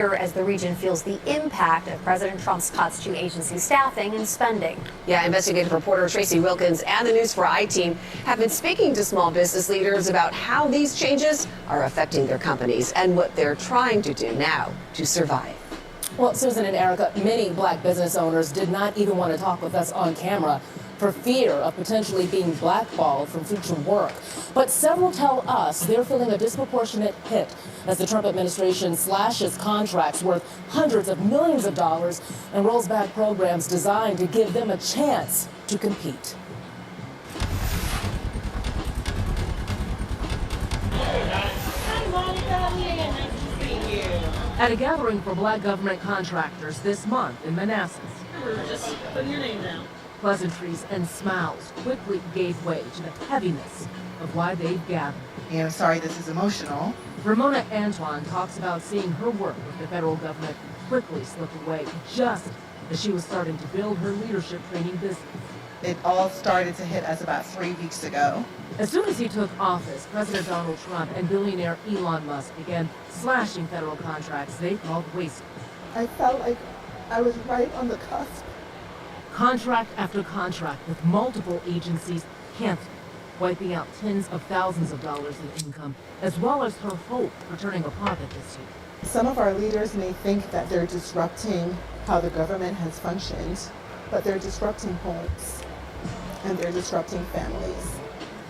As the region feels the impact of President Trump's cuts to agency staffing and spending. Yeah, investigative reporter Tracy Wilkins and the News 4 I-Team have been speaking to small business leaders about how these changes are affecting their companies and what they're trying to do now to survive. Well, Susan and Erica, many black business owners did not even want to talk with us on camera for fear of potentially being blackballed from future work. But several tell us they're feeling a disproportionate hit as the Trump administration slashes contracts worth hundreds of millions of dollars and rolls back programs designed to give them a chance to compete. At a gathering for black government contractors this month in Manassas. Just putting your name down. Pleasantries and smiles quickly gave way to the heaviness of why they've gathered. And I'm sorry this is emotional. Ramona Antoine talks about seeing her work with the federal government quickly slip away just as she was starting to build her leadership training business. It all started to hit us about 3 weeks ago. As soon as he took office, President Donald Trump and billionaire Elon Musk began slashing federal contracts they called wasteful. I felt like I was right on the cusp. Contract after contract with multiple agencies canceled, wiping out tens of thousands of dollars in income, as well as her hope for turning a profit this year. Some of our leaders may think that they're disrupting how the government has functioned, but they're disrupting homes and they're disrupting families.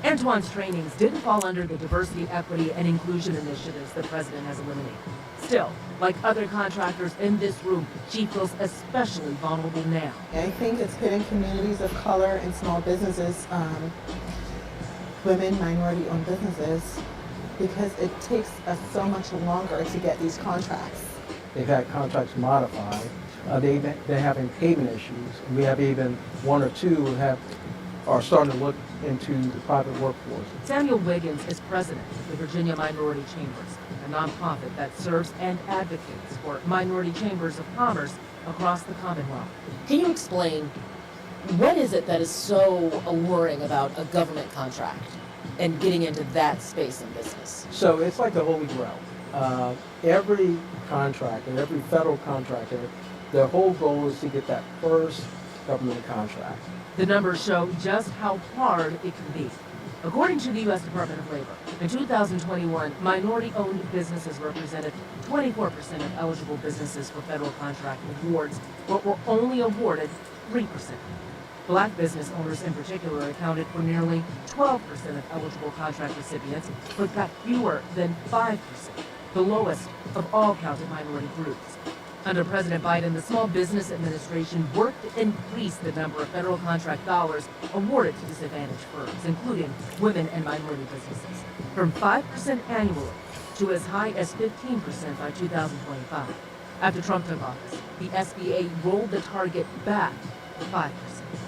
Antoine's trainings didn't fall under the diversity, equity, and inclusion initiatives the president has eliminated. Still, like other contractors in this room, she feels especially vulnerable now. I think it's hitting communities of color and small businesses, women, minority-owned businesses, because it takes us so much longer to get these contracts. They've had contracts modified. They're having payment issues. And we have even one or two who are starting to look into the private workforce. Samuel Wiggins is president of the Virginia Minority Chambers, a nonprofit that serves and advocates for minority chambers of commerce across the Commonwealth. Can you explain what is it that is so alluring about a government contract and getting into that space in business? So it's like the Holy Grail. Every contractor, every federal contractor, their whole goal is to get that first government contract. The numbers show just how hard it can be. According to the U.S. Department of Labor, in 2021, minority-owned businesses represented 24% of eligible businesses for federal contract awards, but were only awarded 3%. Black business owners in particular accounted for nearly 12% of eligible contract recipients, but got fewer than 5%, the lowest of all counted minority groups. Under President Biden, the Small Business Administration worked to increase the number of federal contract dollars awarded to disadvantaged firms, including women and minority businesses, from 5% annually to as high as 15% by 2025. After Trump took office, the SBA rolled the target back to 5%.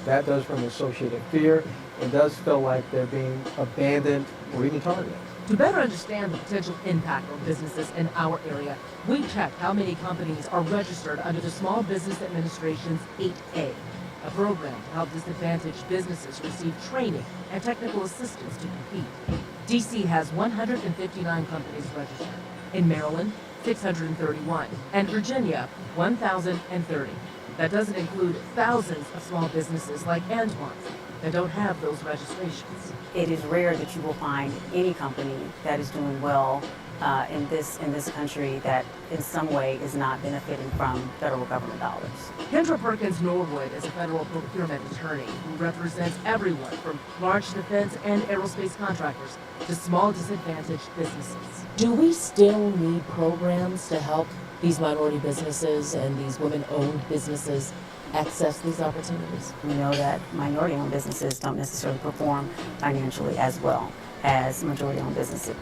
That does bring associated fear. It does feel like they're being abandoned or even targeted. To better understand the potential impact on businesses in our area, we checked how many companies are registered under the Small Business Administration's 8A, a program to help disadvantaged businesses receive training and technical assistance to compete. D.C. has 159 companies registered. In Maryland, 631, and Virginia, 1,030. That doesn't include thousands of small businesses like Antoine's that don't have those registrations. It is rare that you will find any company that is doing well in this country that in some way is not benefiting from federal government dollars. Kendra Perkins Norwood is a federal procurement attorney who represents everyone from large defense and aerospace contractors to small disadvantaged businesses. Do we still need programs to help these minority businesses and these women-owned businesses access these opportunities? We know that minority-owned businesses don't necessarily perform financially as well as majority-owned businesses.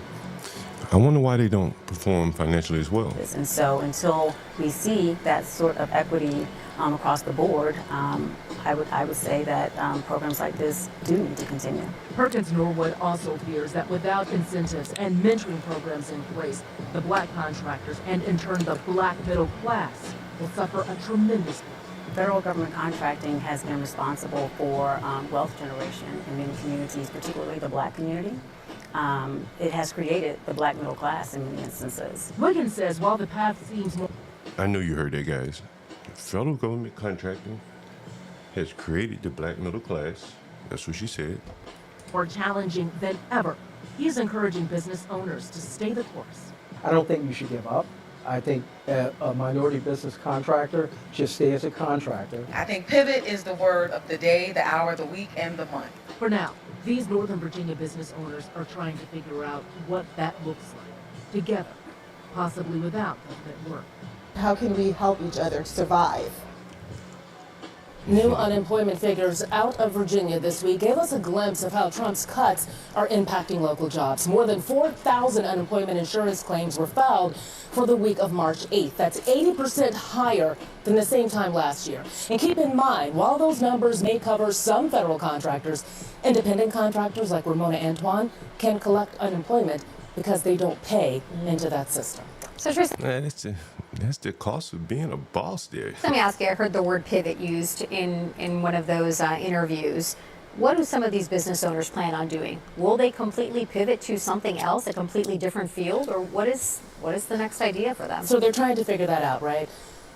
I wonder why they don't perform financially as well. And so until we see that sort of equity across the board, I would say that programs like this do need to continue. Perkins Norwood also fears that without incentives and mentoring programs in place, the black contractors and in turn the black middle class will suffer a tremendous blow. Federal government contracting has been responsible for wealth generation in many communities, particularly the black community. It has created the black middle class in many instances. Wiggins says while the path seems more I know you heard that, guys. The federal government contracting has created the black middle class. That's what she said. More challenging than ever. He is encouraging business owners to stay the course. I don't think you should give up. I think a minority business contractor should stay as a contractor. I think pivot is the word of the day, the hour, the week, and the month. For now, these Northern Virginia business owners are trying to figure out what that looks like together, possibly without government work. How can we help each other survive? New unemployment figures out of Virginia this week gave us a glimpse of how Trump's cuts are impacting local jobs. More than 4,000 unemployment insurance claims were filed for the week of March 8th. That's 80% higher than the same time last year. And keep in mind, while those numbers may cover some federal contractors, independent contractors like Ramona Antoine can collect unemployment because they don't pay into that system. So Tracy, That's the cost of being a boss there. let me ask you, I heard the word pivot used in one of those interviews. What do some of these business owners plan on doing? Will they completely pivot to something else, a completely different field, or what is the next idea for them? So they're trying to figure that out, right?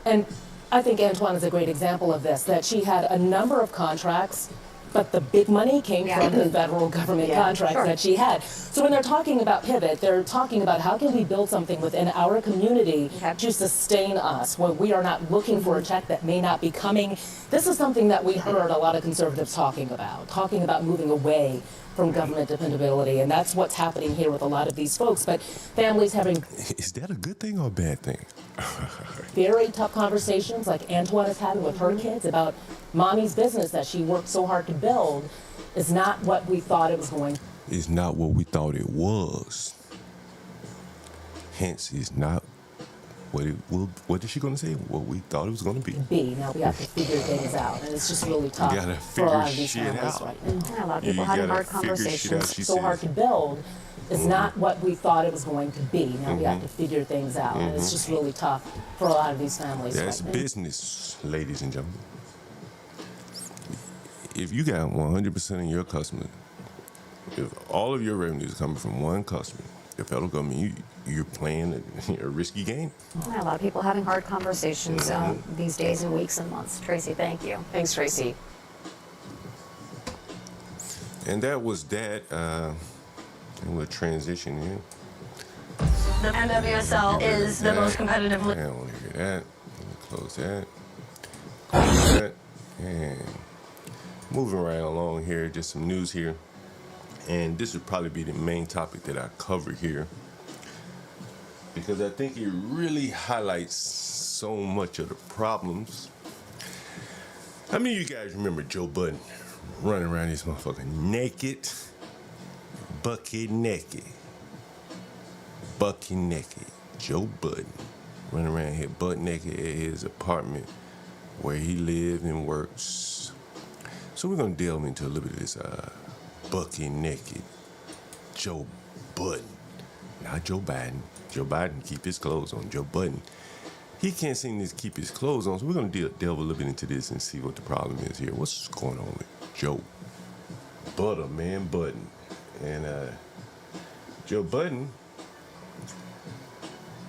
And I think Antoine is a great example of this, that she had a number of contracts, but the big money came from the federal government contracts that she had. So when they're talking about pivot, they're talking about how can we build something within our community to sustain us when we are not looking for a check that may not be coming. This is something that we heard a lot of conservatives talking about moving away from government dependability, and that's what's happening here with a lot of these folks. But families having Is that a good thing or a bad thing? very tough conversations like Antoine is having with her kids about mommy's business that she worked so hard to build is not what we thought it was going to be. It's not what we thought it was. Hence, it's not what it will. What is she going to say? What we thought it was going to be. Now we have to figure things out, and it's just really tough You gotta for a lot of figure these shit families out. right now. Yeah, a lot of You people having gotta hard figure shit out. conversations. She So said. hard to build is not what we thought it was going to be. Now we have to figure things out, and it's just really tough for a lot of these families That's right now. business, ladies and gentlemen. If you got 100% of your customers, if all of your revenue is coming from one customer, the federal government, you're playing a risky game. Yeah, a lot of people having hard conversations these days and weeks and months. Tracy, thank you. Thanks, Tracy. And that was that. And we'll transition in. The NWSL is the most competitive I don't want to hear that. Let me close that. Close that. And moving right along here, just some news here. And this would probably be the main topic that I cover here, because I think it really highlights so much of the problems. How many of you guys remember Joe Budden running around this motherfucker naked, bucket naked? Bucket naked. Joe Budden running around here butt naked at his apartment where he lived and works. So we're gonna delve into a little bit of this bucket naked Joe Budden. Not Joe Biden. Joe Biden keep his clothes on. Joe Budden, he can't seem to keep his clothes on. So we're gonna delve a little bit into this and see what the problem is here. What's going on with Joe Butterman Budden? And Joe Budden,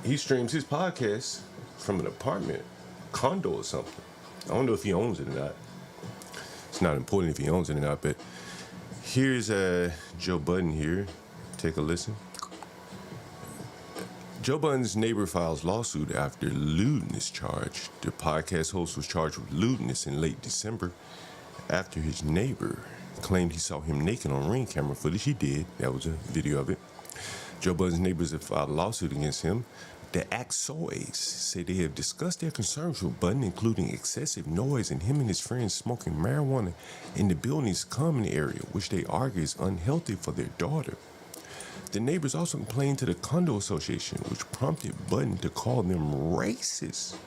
he streams his podcast from an apartment, condo or something. I don't know if he owns it or not. It's not important if he owns it or not, but here's Joe Budden here. Take a listen. Joe Budden's neighbor files lawsuit after lewdness charge. The podcast host was charged with lewdness in late December after his neighbor claimed he saw him naked on Ring camera footage. He did. That was a video of it. Joe Budden's neighbors have filed a lawsuit against him. The Axoys say they have discussed their concerns with Budden, including excessive noise and him and his friends smoking marijuana in the building's common area, which they argue is unhealthy for their daughter. The neighbors also complained to the condo association, which prompted Budden to call them racist.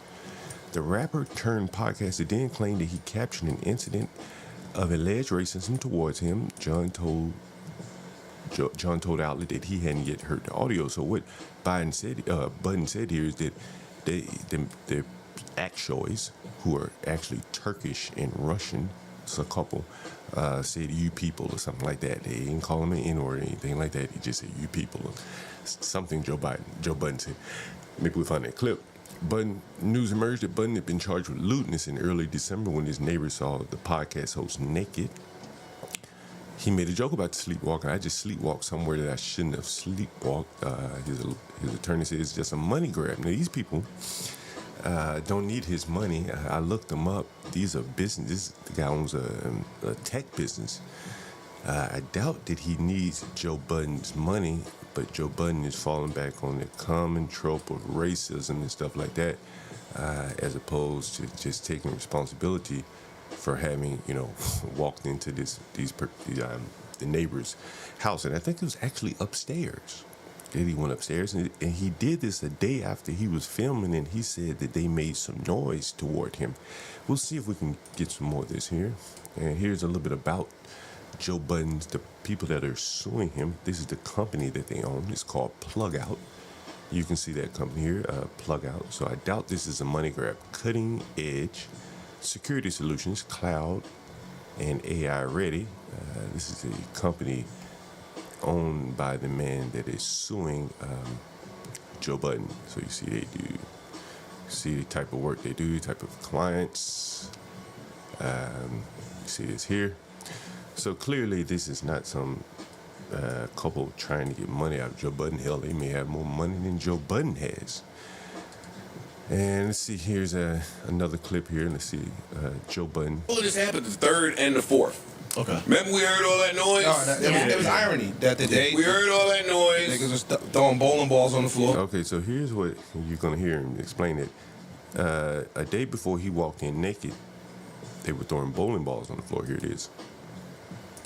The rapper turned podcaster then claimed that he captured an incident of alleged racism towards him. John told outlet that he hadn't yet heard the audio. So what Budden said here is that the Axoys, who are actually Turkish and Russian, it's a couple, said you people or something like that. They didn't call him an N or anything like that. He just said you people or something Joe Budden said. Maybe we'll find that clip. Budden news emerged that Budden had been charged with lewdness in early December when his neighbor saw the podcast host naked. He made a joke about sleepwalking. I just sleepwalked somewhere that I shouldn't have sleepwalked. His attorney says it's just a money grab. Now, these people don't need his money. I looked them up. These are businesses. The guy owns a tech business. I doubt that he needs Joe Budden's money, but Joe Budden is falling back on the common trope of racism and stuff like that, as opposed to just taking responsibility for having, walked into the neighbor's house. And I think it was actually upstairs. He went upstairs, and he did this a day after he was filming, and he said that they made some noise toward him. We'll see if we can get some more of this here. And here's a little bit about Joe Budden's, the people that are suing him. This is the company that they own. It's called Plug Out. You can see that company here, Plug Out. So I doubt this is a money grab. Cutting edge security solutions, cloud and AI ready. This is a company owned by the man that is suing Joe Budden. So you see the type of work they do, type of clients. You see this here. So clearly this is not some couple trying to get money out of Joe Budden. Hell, they may have more money than Joe Budden has. And let's see, here's another clip here. Let's see, Joe Budden. All of this happened the 3rd and the 4th. Okay. Remember we heard all that noise? No, it was irony that the day we heard all that noise. Niggas was throwing bowling balls on the floor. Okay, so here's what you're gonna hear him explain it. A day before he walked in naked, they were throwing bowling balls on the floor. Here it is.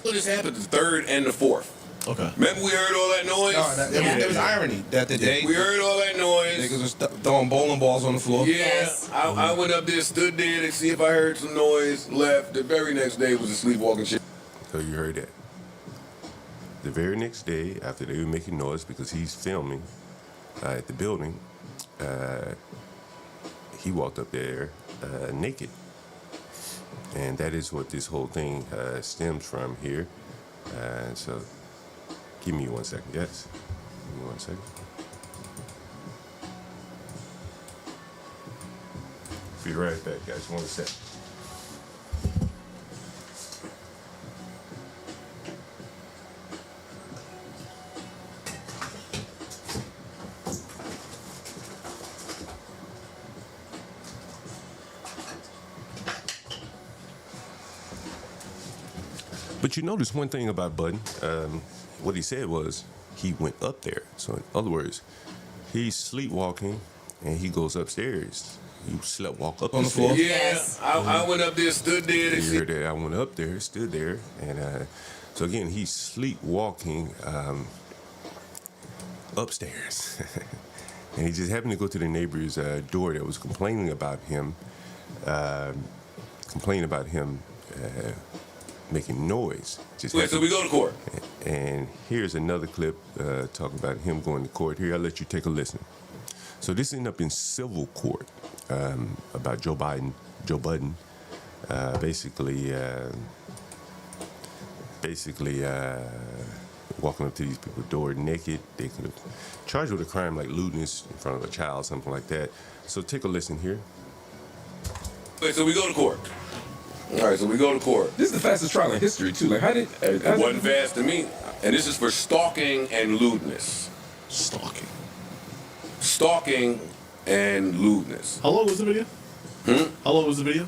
All of this happened the 3rd and the 4th. Okay. Remember we heard all that noise? No, it was irony that the day we heard all that noise. Niggas was throwing bowling balls on the floor. Yeah, yes. I went up there, stood there to see if I heard some noise, left. The very next day was a sleepwalking shit. So you heard that. The very next day, after they were making noise because he's filming at the building, he walked up there naked. And that is what this whole thing stems from here. So give me 1 second, yes? Give me 1 second. Be right back, guys. 1 second. But you notice one thing about Budden. What he said was he went up there. So in other words, he's sleepwalking and he goes upstairs. You walk up on the floor. Yeah, yes. I went up there, stood there. To you heard that? I went up there, stood there, and so again he's sleepwalking upstairs, and he just happened to go to the neighbor's door that was complaining about him, making noise. Wait, so we go to court. And here's another clip talking about him going to court. Here, I'll let you take a listen. So this ended up in civil court about Joe Budden, basically walking up to these people's door naked. They could have charged with a crime like lewdness in front of a child, something like that. So take a listen here. Wait, so we go to court. All right, so we go to court. This is the fastest trial in history, too. Like, how did it wasn't fast to me. And this is for stalking and lewdness. Stalking and lewdness. How long was the video? How long was the video?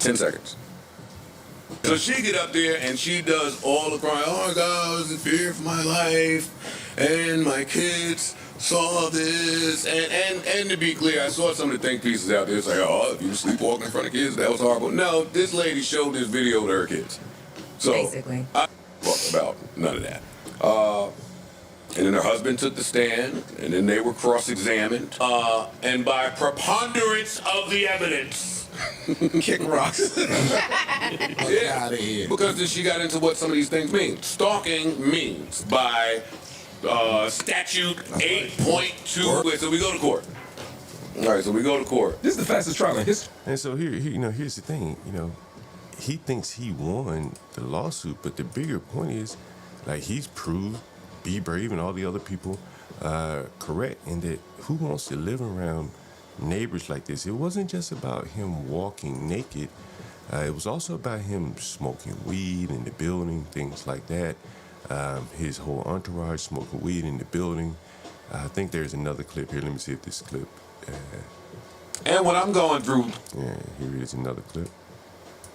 10 seconds. So she get up there and she does all the crying. Oh my God, I was in fear for my life, and my kids saw this. And to be clear, I saw some of the think pieces out there. It's like, oh, if you sleepwalking in front of kids, that was horrible. No, this lady showed this video to her kids. So basically, I talk about none of that. And then her husband took the stand, and then they were cross-examined. And by preponderance of the evidence, kick rocks. Get out of here. Because then she got into what some of these things mean. Stalking means by statute 8.2. Wait, so we go to court. All right, so we go to court. This is the fastest trial in history. And so here, here's the thing. He thinks he won the lawsuit, but the bigger point is, like, he's proved Be Brave and all the other people correct, and that who wants to live around neighbors like this. It wasn't just about him walking naked. It was also about him smoking weed in the building, things like that. His whole entourage smoking weed in the building. I think there's another clip here. Let me see if this clip. And what I'm going through, Yeah, here is another clip.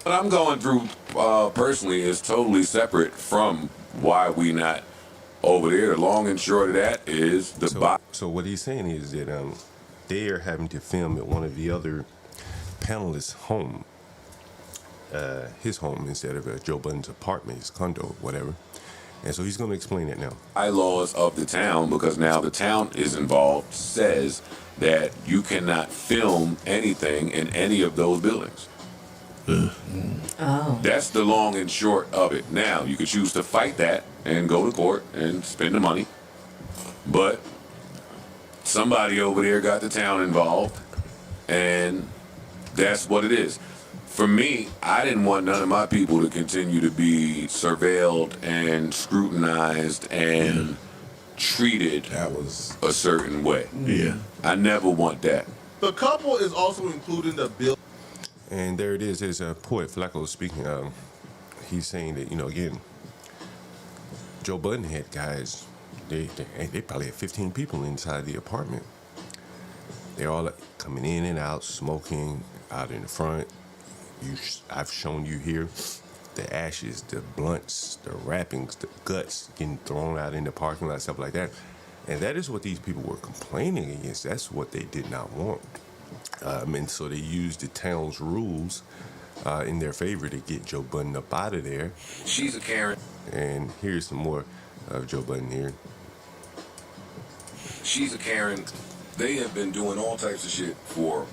what I'm going through personally is totally separate from why we not over there. The long and short of that is the So what he's saying is that they are having to film at one of the other panelists' home, his home instead of Joe Budden's apartment, his condo, whatever. And so he's going to explain it now. bylaws of the town, because now the town is involved, says that you cannot film anything in any of those buildings. Oh. That's the long and short of it. Now, you could choose to fight that and go to court and spend the money, but somebody over there got the town involved, and that's what it is. For me, I didn't want none of my people to continue to be surveilled and scrutinized and treated a certain way. Yeah. I never want that. The couple is also including the bill. And there it is. There's Poet Flacco speaking. He's saying that, again, Joe Budden had guys, they probably had 15 people inside the apartment. They're all coming in and out, smoking out in the front. I've shown you here the ashes, the blunts, the wrappings, the guts getting thrown out in the parking lot, stuff like that. And that is what these people were complaining against. That's what they did not want. And so they used the town's rules in their favor to get Joe Budden up out of there. She's a Karen. And here's some more of Joe Budden here. She's a Karen. They have been doing all types of shit for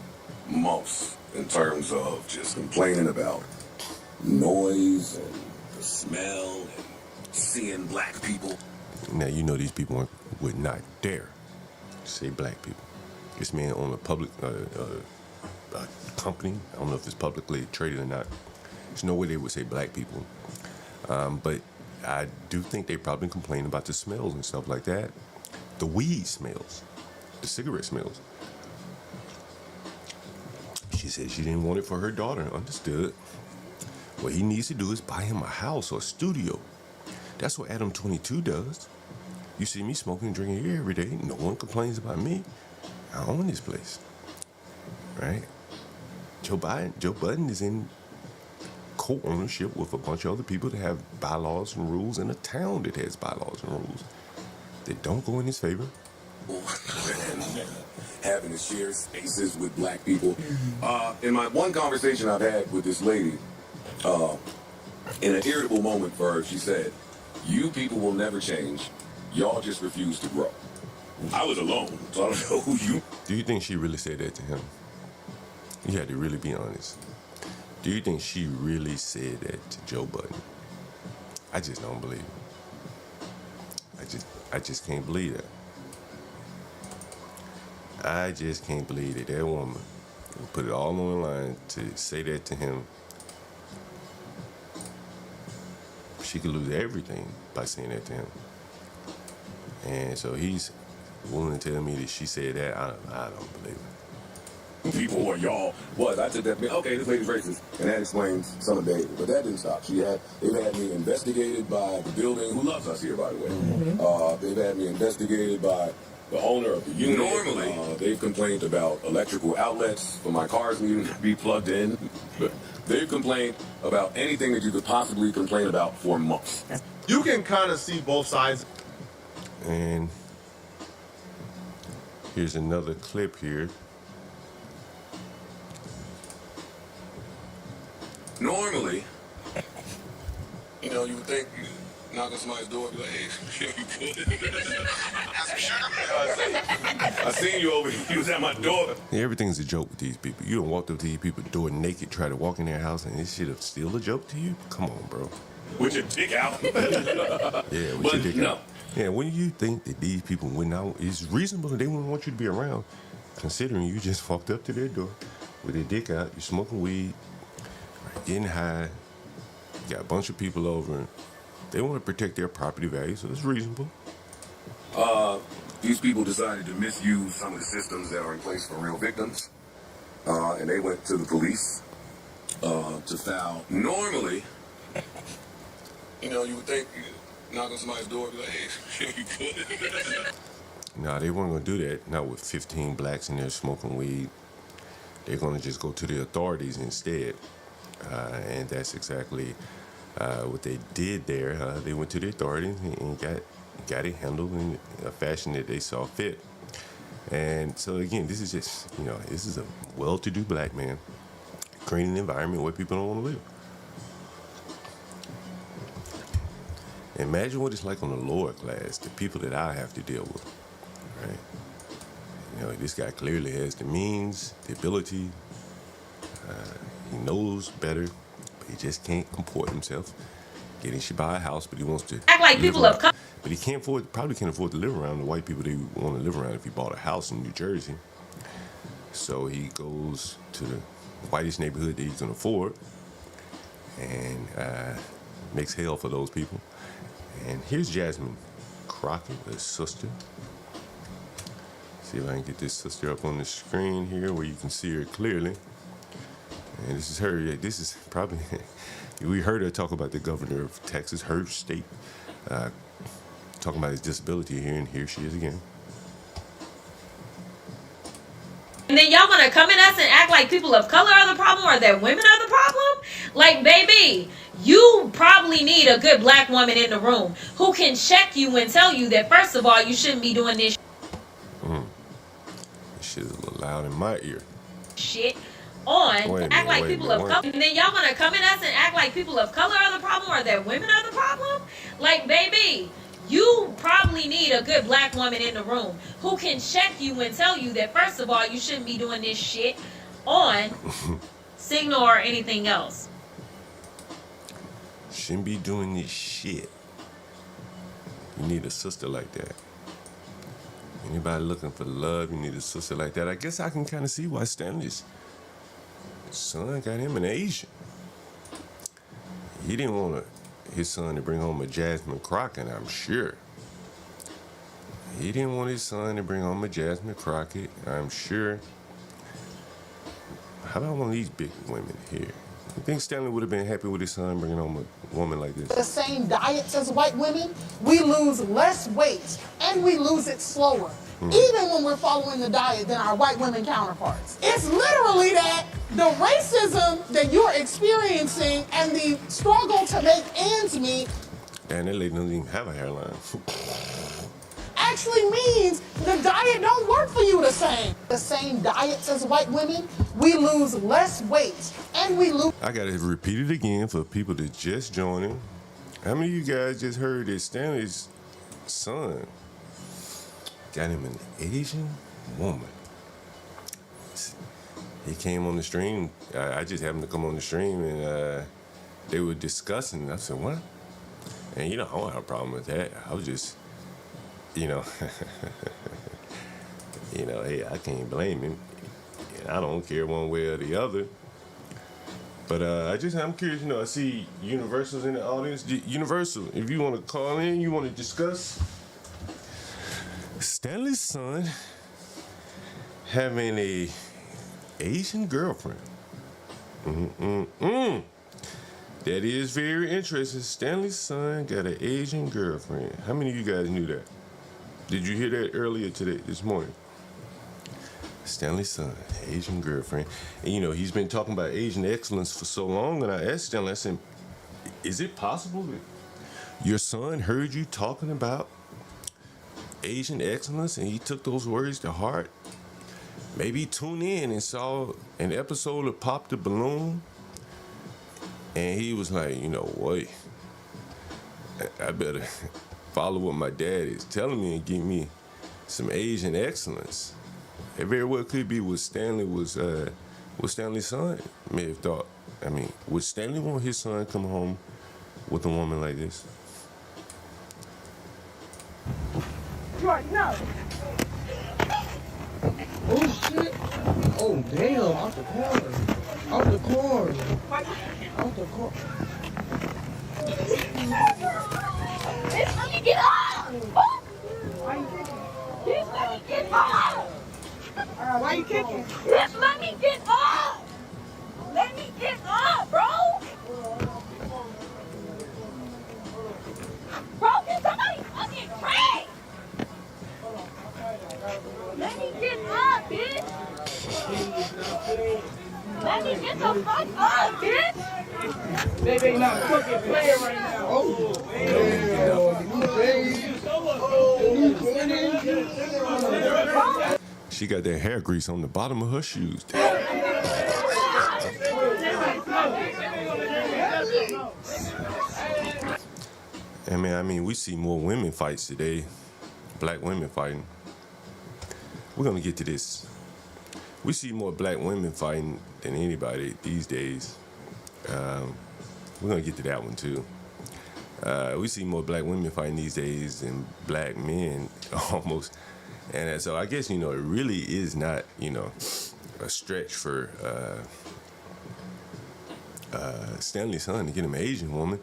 months in terms of just complaining about noise and the smell and seeing black people. Now, these people would not dare say black people. This man owned a public company. I don't know if it's publicly traded or not. There's no way they would say black people. But I do think they probably complain about the smells and stuff like that. The weed smells, the cigarette smells. She said she didn't want it for her daughter. Understood. What he needs to do is buy him a house or a studio. That's what Adam 22 does. You see me smoking and drinking here every day. No one complains about me. I own this place. Right? Joe Budden is in co-ownership with a bunch of other people that have bylaws and rules in a town that has bylaws and rules that don't go in his favor. Having to share spaces with black people. In my one conversation I've had with this lady, in an irritable moment for her, she said, "You people will never change. Y'all just refuse to grow." I was alone, so I don't know who you... Do you think she really said that to him? You had to really be honest. Do you think she really said that to Joe Budden? I just don't believe it. I just can't believe that. I just can't believe that that woman would put it all on the line to say that to him. She could lose everything by saying that to him. And so he's willing to tell me that she said that. I don't believe it. People or y'all was. I took that, okay, this lady's racist, and that explains some of the behavior. But that didn't stop. They've had me investigated by the building, who loves us here, by the way. They've had me investigated by the owner of the unit. Normally, they've complained about electrical outlets for my cars needing to be plugged in. They've complained about anything that you could possibly complain about for months. You can kind of see both sides. And here's another clip here. Normally, you would think you knock on somebody's door and be like, "Hey, you good?" I seen you over here. You was at my door. Yeah, everything's a joke with these people. You don't walk up to these people's door naked, try to walk in their house, and this shit is still a joke to you? Come on, bro. With your dick out. Yeah, with But your dick no. out. Yeah, when you think that these people went out, it's reasonable that they wouldn't want you to be around, considering you just walked up to their door with their dick out, you're smoking weed, getting high, you got a bunch of people over, and they want to protect their property value, so it's reasonable. These people decided to misuse some of the systems that are in place for real victims, and they went to the police to file. Normally, you would think knock on somebody's door and be like, hey, you good? No, they weren't going to do that. Not with 15 blacks in there smoking weed. They're going to just go to the authorities instead. And that's exactly what they did there. They went to the authorities and got it handled in a fashion that they saw fit. And so again, this is just, this is a well-to-do black man creating an environment where people don't want to live. Imagine what it's like on the lower class, the people that I have to deal with, right? This guy clearly has the means, the ability. He knows better, but he just can't comport himself. He should buy a house, but he wants to Act like people of color. But he probably can't afford to live around the white people that he want to live around if he bought a house in New Jersey. So he goes to the whitest neighborhood that he can afford and makes hell for those people. And here's Jasmine Crockett, the sister. See if I can get this sister up on the screen here where you can see her clearly. And this is her. This is probably, we heard her talk about the governor of Texas, her state, talking about his disability here, and here she is again. And then y'all gonna come at us and act like people of color are the problem or that women are the problem? Like, baby, you probably need a good black woman in the room who can check you and tell you that, first of all, you shouldn't be doing this This shit is a little loud in my ear. shit on act like people of color. And then y'all gonna come at us and act like people of color are the problem or that women are the problem? Like, baby, you probably need a good black woman in the room who can check you and tell you that, first of all, you shouldn't be doing this shit on Signal or anything else. Shouldn't be doing this shit. You need a sister like that. Anybody looking for love, you need a sister like that. I guess I can kind of see why Stanley's son got him an Asian. He didn't want his son to bring home a Jasmine Crockett, I'm sure. He didn't want his son to bring home a Jasmine Crockett, I'm sure. How about one of these big women here? You think Stanley would have been happy with his son bringing home a woman like this? The same diets as white women, we lose less weight and we lose it slower. Even when we're following the diet than our white women counterparts. It's literally that the racism that you're experiencing and the struggle to make ends meet. And that lady doesn't even have a hairline. Actually means the diet don't work for you the same. The same diets as white women, we lose less weight and we lose. I gotta repeat it again for people that just joining. How many of you guys just heard that Stanley's son got him an Asian woman? He came on the stream. I just happened to come on the stream and they were discussing. I said, what? And I don't have a problem with that. I was just, hey, I can't blame him. And I don't care one way or the other. But I'm curious, I see Universal's in the audience. Universal, if you want to call in, you want to discuss Stanley's son having a Asian girlfriend. That is very interesting. Stanley's son got an Asian girlfriend. How many of you guys knew that? Did you hear that earlier this morning? Stanley's son, Asian girlfriend. And he's been talking about Asian excellence for so long, and I asked Stanley, I said, is it possible that your son heard you talking about Asian excellence and he took those words to heart? Maybe he tuned in and saw an episode of Pop the Balloon, and he was like, what? I better follow what my dad is telling me and give me some Asian excellence. It very well could be what Stanley was, what Stanley's son may have thought. Would Stanley want his son come home with a woman like this? Right now. Oh shit! Oh damn! Out the corner! Out the corner! Out the corner! Let me get out! up! Why you kicking? Bitch, let me get up! Let me get up, bro! Bro, can somebody fucking pray? Let me get up, bitch! Let me get the fuck up, bitch! They not fucking playing right now. She got that hair grease on the bottom of her shoes. And man, I mean, we see more women fights today, black women fighting. We're gonna get to this. We see more black women fighting than anybody these days. We're gonna get to that one too. We see more black women fighting these days than black men almost. And so I guess, it really is not, a stretch for Stanley's son to get him an Asian woman.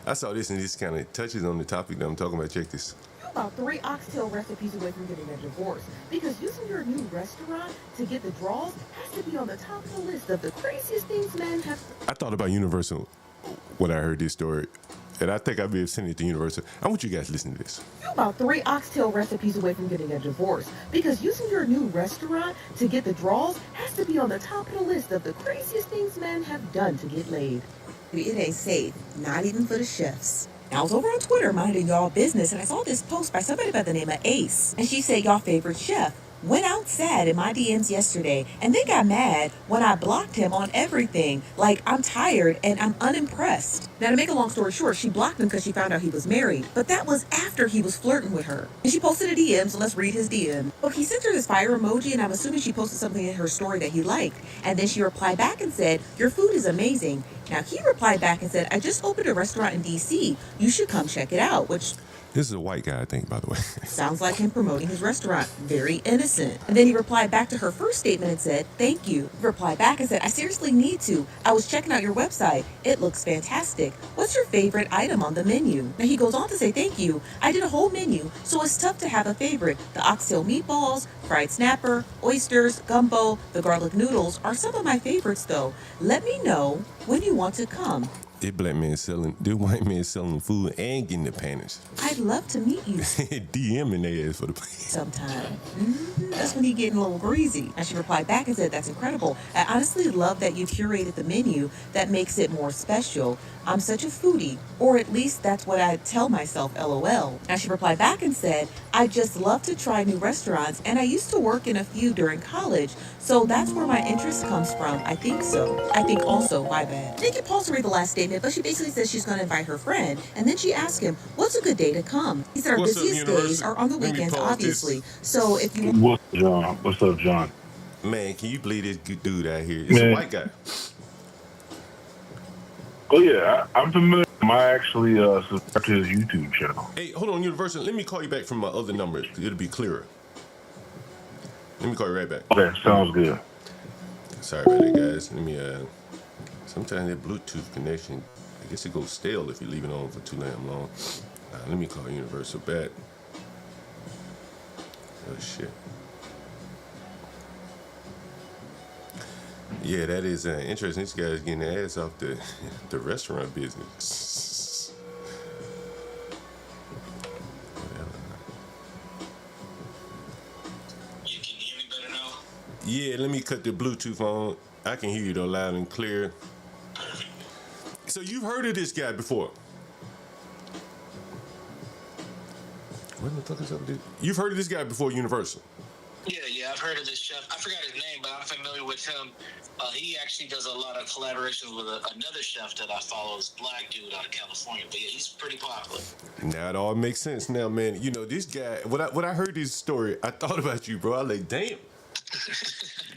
I saw this and this kind of touches on the topic that I'm talking about. Check this. About 3 oxtail recipes away from getting a divorce because using your new restaurant to get the draws has to be on the top of the list of the craziest things men have. I thought about Universal when I heard this story, and I think I may have sent it to Universal. I want you guys to listen to this. You're about 3 oxtail recipes away from getting a divorce because using your new restaurant to get the draws has to be on the top of the list of the craziest things men have done to get laid. It ain't safe, not even for the chefs. I was over on Twitter minding y'all business, and I saw this post by somebody by the name of Ace. And she said, y'all favorite chef went out sad in my DMs yesterday and then got mad when I blocked him on everything. Like, I'm tired and I'm unimpressed. Now, to make a long story short, she blocked him because she found out he was married. But that was after he was flirting with her. And she posted a DM, so let's read his DM. Well, he sent her this fire emoji, and I'm assuming she posted something in her story that he liked. And then she replied back and said, your food is amazing. Now, he replied back and said, I just opened a restaurant in D.C. You should come check it out, which... This is a white guy, I think, by the way. Sounds like him promoting his restaurant. Very innocent. And then he replied back to her first statement and said, thank you. He replied back and said, I seriously need to. I was checking out your website. It looks fantastic. What's your favorite item on the menu? Now he goes on to say, thank you. I did a whole menu, so it's tough to have a favorite. The oxtail meatballs, fried snapper, oysters, gumbo, the garlic noodles are some of my favorites though. Let me know when you want to come. This white man selling food and getting the panties. I'd love to meet you. DMing their ass for the sometime. That's when he getting a little greasy. And she replied back and said, that's incredible. I honestly love that you curated the menu. That makes it more special. I'm such a foodie, or at least that's what I tell myself, LOL. Now she replied back and said, I just love to try new restaurants, and I used to work in a few during college, so that's where my interest comes from. I think so. I think also, my bad. They can pause to read the last statement, but she basically says she's going to invite her friend, and then she asked him, what's a good day to come? He said our busiest days are on the weekends, obviously. So if you... What's John? What's up, John? Man, can you believe this dude out here? It's a white guy. Oh, yeah, I'm familiar. I actually subscribe to his YouTube channel. Hey, hold on, Universal. Let me call you back from my other number. It'll be clearer. Let me call you right back. Okay, sounds good. Sorry about that, guys. Let me, sometimes that Bluetooth connection, I guess it goes stale if you leave it on for too damn long. Let me call Universal back. Oh, shit. Yeah, that is interesting. This guy's getting the ass off the restaurant business. You can hear me better now? Yeah, let me cut the Bluetooth on. I can hear you though loud and clear. So you've heard of this guy before? What the fuck is up with this? You've heard of this guy before, Universal? Yeah, I've heard of this chef. I forgot his name, but I'm familiar with him. He actually does a lot of collaborations with another chef that I follow, this black dude out of California. But yeah, he's pretty popular. Now it all makes sense now, man. You know, this guy, when I heard this story, I thought about you, bro. I like, damn.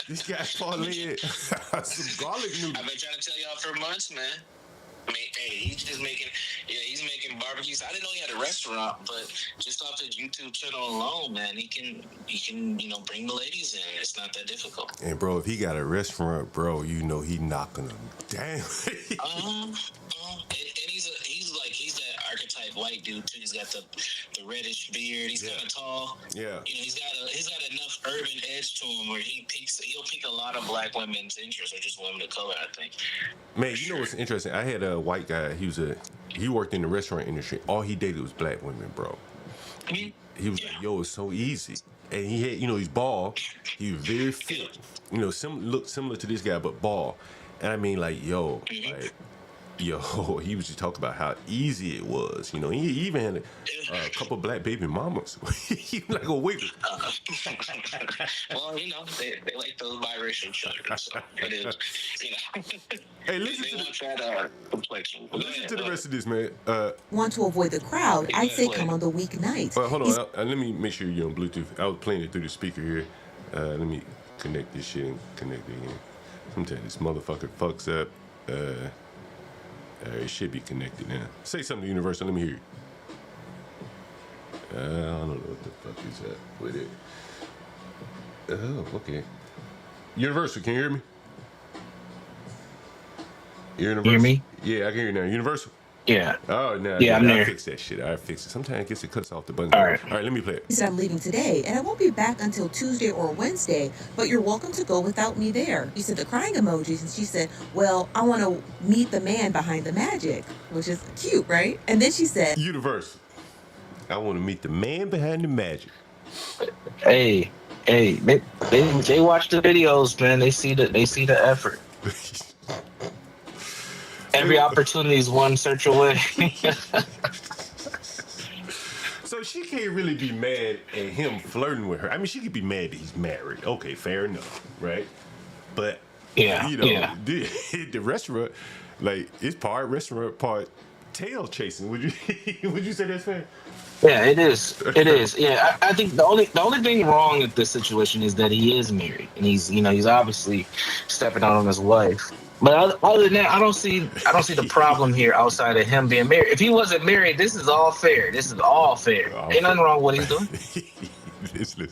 This guy parlayed some garlic noodles. I've been trying to tell y'all for months, man. I mean, hey, he's making barbecues. I didn't know he had a restaurant, but just off his YouTube channel alone, man, he can, bring the ladies in. It's not that difficult. And bro, if he got a restaurant, bro, you know he knocking them down. And he's that archetype type white dude too. He's got the reddish beard. He's kind of tall. Yeah. You know, he's got enough urban edge to him where he'll pique a lot of black women's interest, or just women of color, I think. Man, you know what's interesting? I had a white guy. He worked in the restaurant industry. All he dated was black women, bro. He was like, yo, it's so easy. And he had, he's bald. He was very fit. Looked similar to this guy, but bald. And I mean, like, he was just talking about how easy it was. He even had a couple black baby mamas. He was like a waiter. Well, they like those biracial children, so it is, Hey, listen they want that complexion. Listen to the rest of this, man. Want to avoid the crowd? I'd say come on the weeknights. Hold on. Let me make sure you're on Bluetooth. I was playing it through the speaker here. Let me connect this shit and connect it again. Sometimes this motherfucker fucks up. It should be connected now. Say something to Universal. Let me hear you. I don't know what the fuck is that with it. Oh, okay. Universal, can you hear me? Universal? Hear me? Yeah, I can hear you now. Universal? Yeah. Oh, no. Yeah, I'm I there. fix that shit. I fix it. Sometimes I guess it cuts off the button. All right, let me play it. He said, I'm leaving today, and I won't be back until Tuesday or Wednesday, but you're welcome to go without me there. He said the crying emojis, and she said, well, I want to meet the man behind the magic, which is cute, right? And then she said, Universal. I want to meet the man behind the magic. Hey, they watch the videos, man. They see the effort. Every opportunity is one search away. So she can't really be mad at him flirting with her. I mean, she could be mad that he's married. Okay, fair enough, right? But the restaurant, like, it's part restaurant, part tail chasing. Would you say that's fair? Yeah, it is. It is. Yeah, I think the only thing wrong with this situation is that he is married, and he's obviously stepping out on his wife. But other than that, I don't see the problem here outside of him being married. If he wasn't married, this is all fair. Ain't nothing wrong with what he's doing.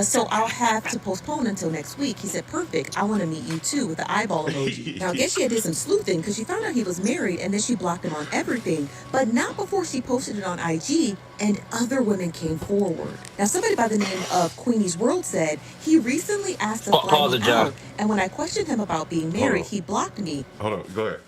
so I'll have to postpone until next week. He said, perfect. I want to meet you too, with the eyeball emoji. Now, I guess she had did some sleuthing because she found out he was married and then she blocked him on everything, but not before she posted it on IG and other women came forward. Now, somebody by the name of Queenie's World said he recently asked to fly me out, and when I questioned him about being married, he blocked me. Hold on, go ahead.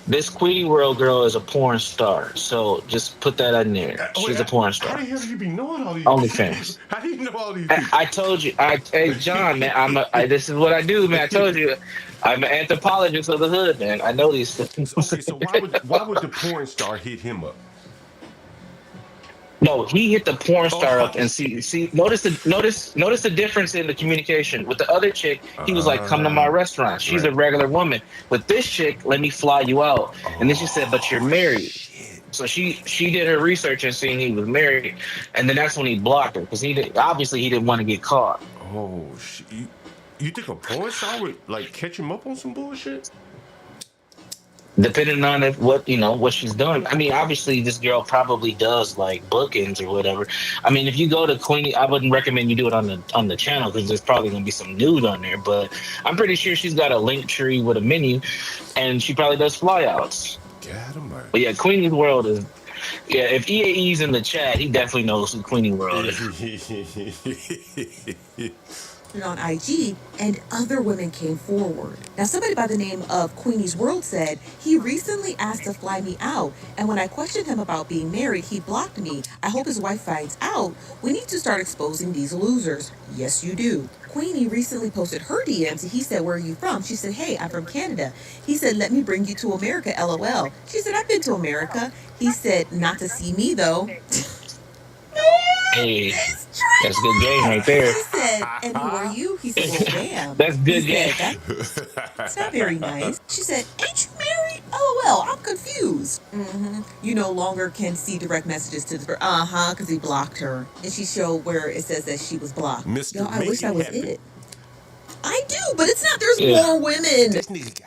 This Queenie World girl is a porn star, so just put that in there. She's a porn star. How the hell do you be knowing all these OnlyFans. How do you know all these people? I told you. Hey, John, man, this is what I do, man. I told you. I'm an anthropologist of the hood, man. I know these things. Okay, so why would the porn star hit him up? No, he hit the porn star up and see. Notice the difference in the communication. With the other chick, he was like, "Come to my restaurant." She's a regular woman. With this chick, let me fly you out. And then she said, "But you're married." So she did her research and seeing he was married, and then that's when he blocked her because he didn't want to get caught. Oh, you think a porn star would like catch him up on some bullshit? Depending on what she's doing. I mean, obviously this girl probably does like bookings or whatever. I mean, if you go to Queenie, I wouldn't recommend you do it on the channel because there's probably gonna be some nude on there. But I'm pretty sure she's got a link tree with a menu, and she probably does flyouts. But yeah, Queenie's World is. Yeah, if EAE's in the chat, he definitely knows who Queenie World is. On IG, and other women came forward. Now, somebody by the name of Queenie's World said he recently asked to fly me out, and when I questioned him about being married, he blocked me. I hope his wife finds out. We need to start exposing these losers. Yes, you do. Queenie recently posted her DMs, and he said, where are you from? She said, hey, I'm from Canada. He said, let me bring you to America, LOL. She said, I've been to America. He said, not to see me, though. Hey, that's good game right there. He said, and who are you? He said, well, damn. That's good game. That's not very nice. She said, ain't you married? LOL, I'm confused. You no longer can see direct messages to the because he blocked her. And she showed where it says that she was blocked. Yo, I wish that was it. I do, but it's not. There's more women. This nigga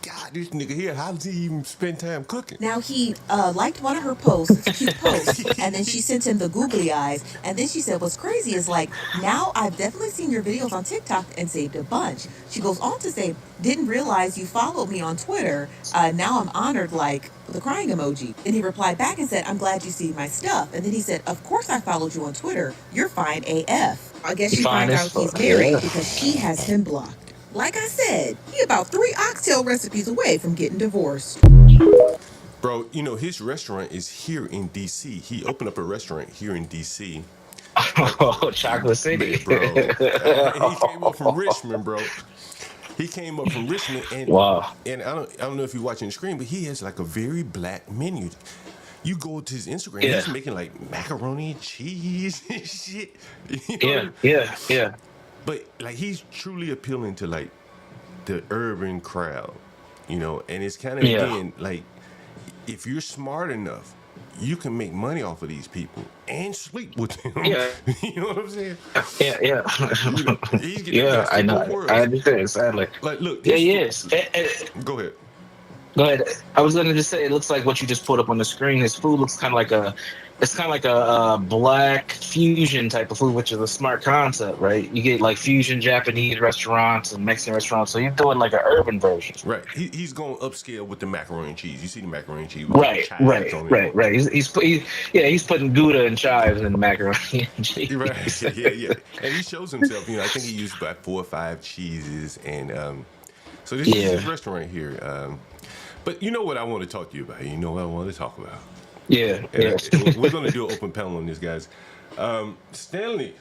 got got this nigga here. How does he even spend time cooking? Now he liked one of her posts. It's a cute post. And then she sent him the googly eyes. And then she said, what's crazy is like, now I've definitely seen your videos on TikTok and saved a bunch. She goes on to say, didn't realize you followed me on Twitter. Now I'm honored, like the crying emoji. And he replied back and said, I'm glad you see my stuff. And then he said, of course I followed you on Twitter. You're fine AF. I guess she Fine finds as out he's fuck. married Yeah. because she has him blocked. Like I said, he about 3 oxtail recipes away from getting divorced. Bro, you know, his restaurant is here in D.C. He opened up a restaurant here in D.C. Oh, Chocolate City. Man, bro. He came up from Richmond, bro. He came up from Richmond, and Wow. and I don't know if you're watching the screen, but he has like a very black menu. You go to his Instagram, Yeah. he's making like macaroni and cheese and shit. You know what I Yeah. mean? Yeah. But like he's truly appealing to like the urban crowd, you know, and it's kind of Yeah. again like if you're smart enough, you can make money off of these people and sleep with them. Yeah. You know what I'm saying? Yeah. You know, he's getting the Yeah, best I of both know. worlds. I understand, sadly. Like, look, Yeah, this yes. go ahead. Go ahead. I was gonna just say it looks like what you just put up on the screen. His food looks kind of like a black fusion type of food, which is a smart concept, right? You get like fusion Japanese restaurants and Mexican restaurants, so you're doing like an urban version. Right. He's going upscale with the macaroni and cheese. You see the macaroni and cheese with the Right. chives on it. He's putting Gouda and chives in the macaroni and cheese. Right. Yeah. And he shows himself, you know, I think he used about 4 or 5 cheeses. And so this is his Yeah. restaurant here. But you know what I want to talk to you about? You know what I want to talk about? Yeah. And we're going to do an open panel on this, guys. Stanley,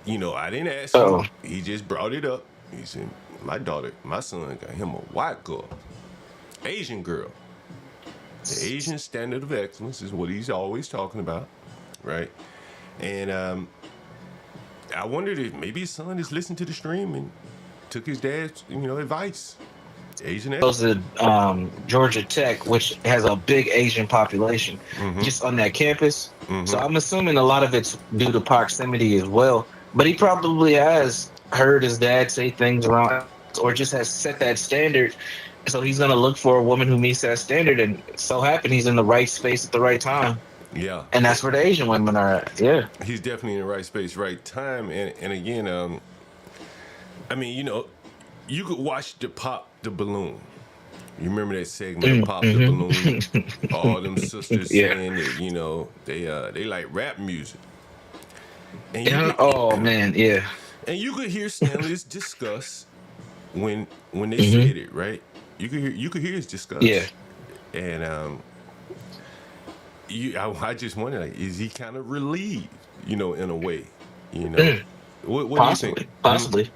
you know, I didn't ask Oh. him. He just brought it up. He said, my son got him a white girl, Asian girl. The Asian standard of excellence is what he's always talking about, right? And I wondered if maybe his son is listening to the stream and took his dad's, you know, advice. Asian Goes to Georgia Tech, which has a big Asian population, just on that campus. So I'm assuming a lot of it's due to proximity as well. But he probably has heard his dad say things around, or just has set that standard. So he's gonna look for a woman who meets that standard, and so happen he's in the right space at the right time. Yeah. And that's where the Asian women are at. Yeah. He's definitely in the right space, right time. And again, I mean, you know, you could watch the Pop the Balloon. You remember that segment of Pop the Balloon? All them sisters saying that, you know, they like rap music. And Man, yeah. And you could hear Stanley's disgust when they said it, right? You could hear his disgust. Yeah. And I just wonder, like, is he kind of relieved, you know, in a way, you know? What do you think? Possibly.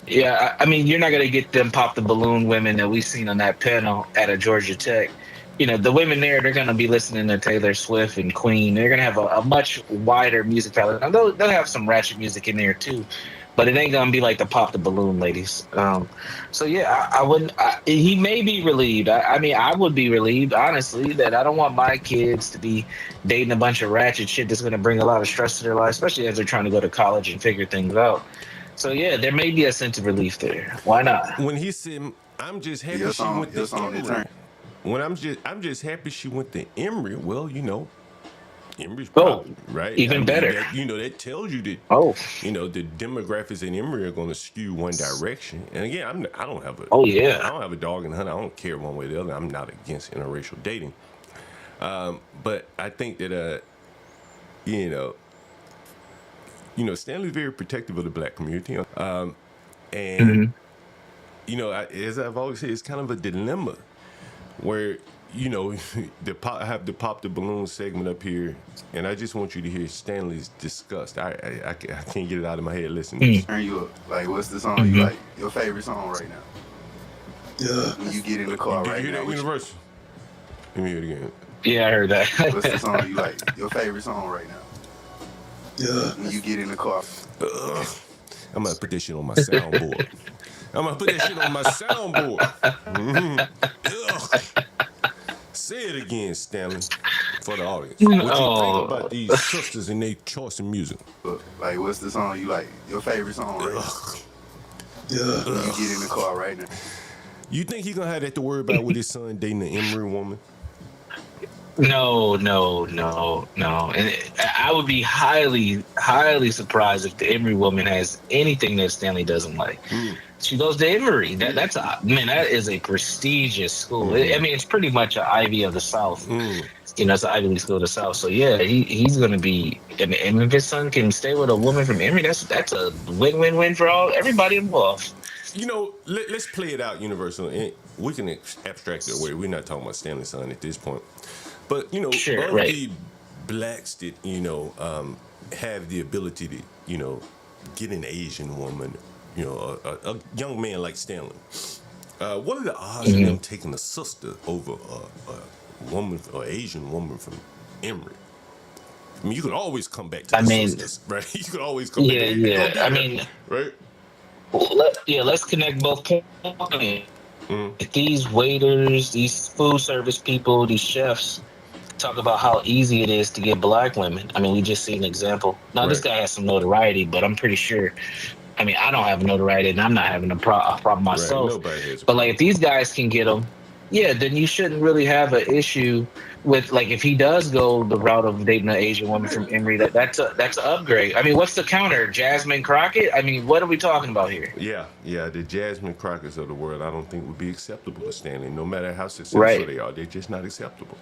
Yeah, I mean, you're not going to get them Pop the Balloon women that we've seen on that panel at a Georgia Tech. You know, the women there, they're going to be listening to Taylor Swift and Queen. They're going to have a much wider music palette. Now, they'll have some ratchet music in there, too. But it ain't going to be like the Pop the Balloon ladies. So, yeah, I wouldn't. He may be relieved. I mean, I would be relieved, honestly, that I don't want my kids to be dating a bunch of ratchet shit that's going to bring a lot of stress to their life, especially as they're trying to go to college and figure things out. So yeah, there may be a sense of relief there. Why not? When he said, "I'm just happy she went to Emory." When I'm just happy she went to Emory. Well, you know, Emory's probably right. Even better. That tells you that. You know, the demographics in Emory are going to skew one direction. And again, I don't have a. I don't have a dog in the hunt. I don't care one way or the other. I'm not against interracial dating. But I think that you know, Stanley's very protective of the black community. And, you know, as I've always said, it's kind of a dilemma where, you know, I have the Pop the Balloon segment up here, and I just want you to hear Stanley's disgust. I can't get it out of my head. Listen. Turn you up. Like, what's the song you like? Your favorite song right now? Yeah. When you get in the car right now. You hear that Universal? Let me hear it again. Yeah, I heard that. What's the song you like? Your favorite song right now? Yeah. When you get in the car. I'm gonna put that shit on my soundboard. Say it again, Stanley, for the audience. What you think about these sisters and their choice in music? Like, what's the song you like? Your favorite song right now? Yeah. When you get in the car right now. You think he gonna have that to worry about with his son dating an Emory woman? No. And I would be highly surprised if the Emory woman has anything that Stanley doesn't like. She goes to Emory. That's that is a prestigious school. I mean, it's pretty much an Ivy of the South. It's an Ivy League school of the South. So yeah, he's gonna be. And if his son can stay with a woman from Emory, that's a win-win-win for everybody involved. Let's play it out, Universal. And we can abstract it away. We're not talking about Stanley's son at this point. But Sure, of right. the blacks that have the ability to get an Asian woman, a young man like Stanley. What are the odds of them taking a sister over a woman or Asian woman from Emory? I mean, you could always come back to the sisters, right? You could always come back. Yeah. I mean, right? Let's connect both points. These waiters, these food service people, these chefs talk about how easy it is to get black women. I mean, we just see an example. Now, this guy has some notoriety, but I'm pretty sure. I mean, I don't have notoriety, and I'm not having a problem myself. Nobody has. But if these guys can get them, then you shouldn't really have an issue with if he does go the route of dating an Asian woman from Emory. That's an upgrade. I mean, what's the counter? Jasmine Crockett? I mean, what are we talking about here? Yeah. The Jasmine Crockett's of the world, I don't think would be acceptable to Stanley. No matter how successful they are, they're just not acceptable.